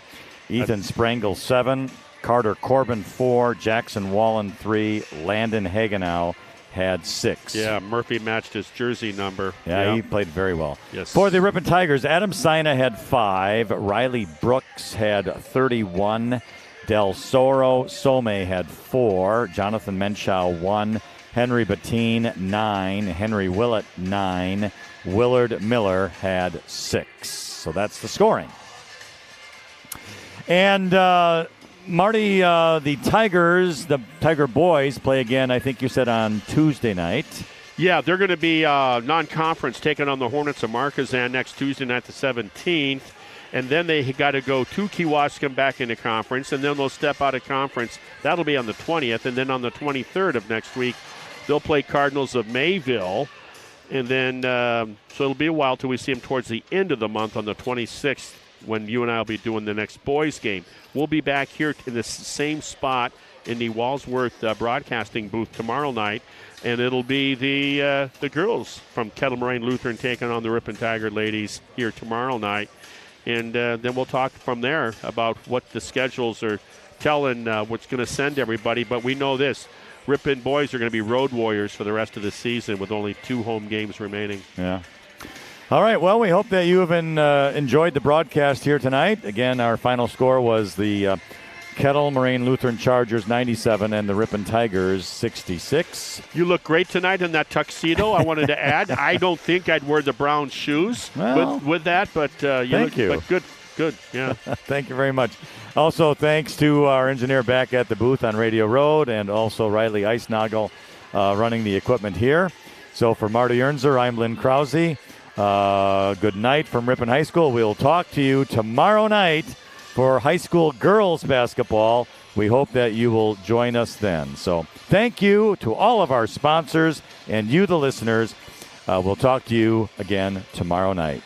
Ethan Sprengel, 7. Carter Corbin, 4. Jackson Wallen, 3. Landon Hagenow had 6. Yeah, Murphy matched his jersey number. Yeah, he played very well. Yes. For the Ripon Tigers, Adam Sina had 5. Riley Brooks had 31. Del Soro Some had 4. Jonathan Menschow, 1. Henry Bettine, 9. Henry Willett, 9. Willard Miller had 6. So that's the scoring. And Marty, the Tigers, the Tiger boys play again, I think you said, on Tuesday night. Yeah, they're going to be non-conference taking on the Hornets of Marquezan next Tuesday night, the 17th. And then they got to go to Kewaskum back into conference, and then they'll step out of conference. That'll be on the 20th. And then on the 23rd of next week, they'll play Cardinals of Mayville. And then, so it'll be a while till we see them towards the end of the month on the 26th, when you and I will be doing the next boys game. We'll be back here in the same spot in the Walsworth broadcasting booth tomorrow night, and it'll be the girls from Kettle Moraine Lutheran taking on the Ripon Tiger ladies here tomorrow night. And then we'll talk from there about what the schedules are telling, what's going to send everybody. But we know this, Ripon boys are going to be road warriors for the rest of the season with only 2 home games remaining. Yeah. All right, well, we hope that you have enjoyed the broadcast here tonight. Again, our final score was the Kettle Moraine Lutheran Chargers 97 and the Ripon Tigers 66. You look great tonight in that tuxedo, I wanted to add. I don't think I'd wear the brown shoes with that, but thank you. But good, yeah. Thank you very much. Also, thanks to our engineer back at the booth on Radio Road, and also Riley Eisnagel running the equipment here. So for Marty Ernser, I'm Lynn Krause. Good night from Ripon High School. We'll talk to you tomorrow night for high school girls basketball. We hope that you will join us then. So thank you to all of our sponsors and you, the listeners. We'll talk to you again tomorrow night.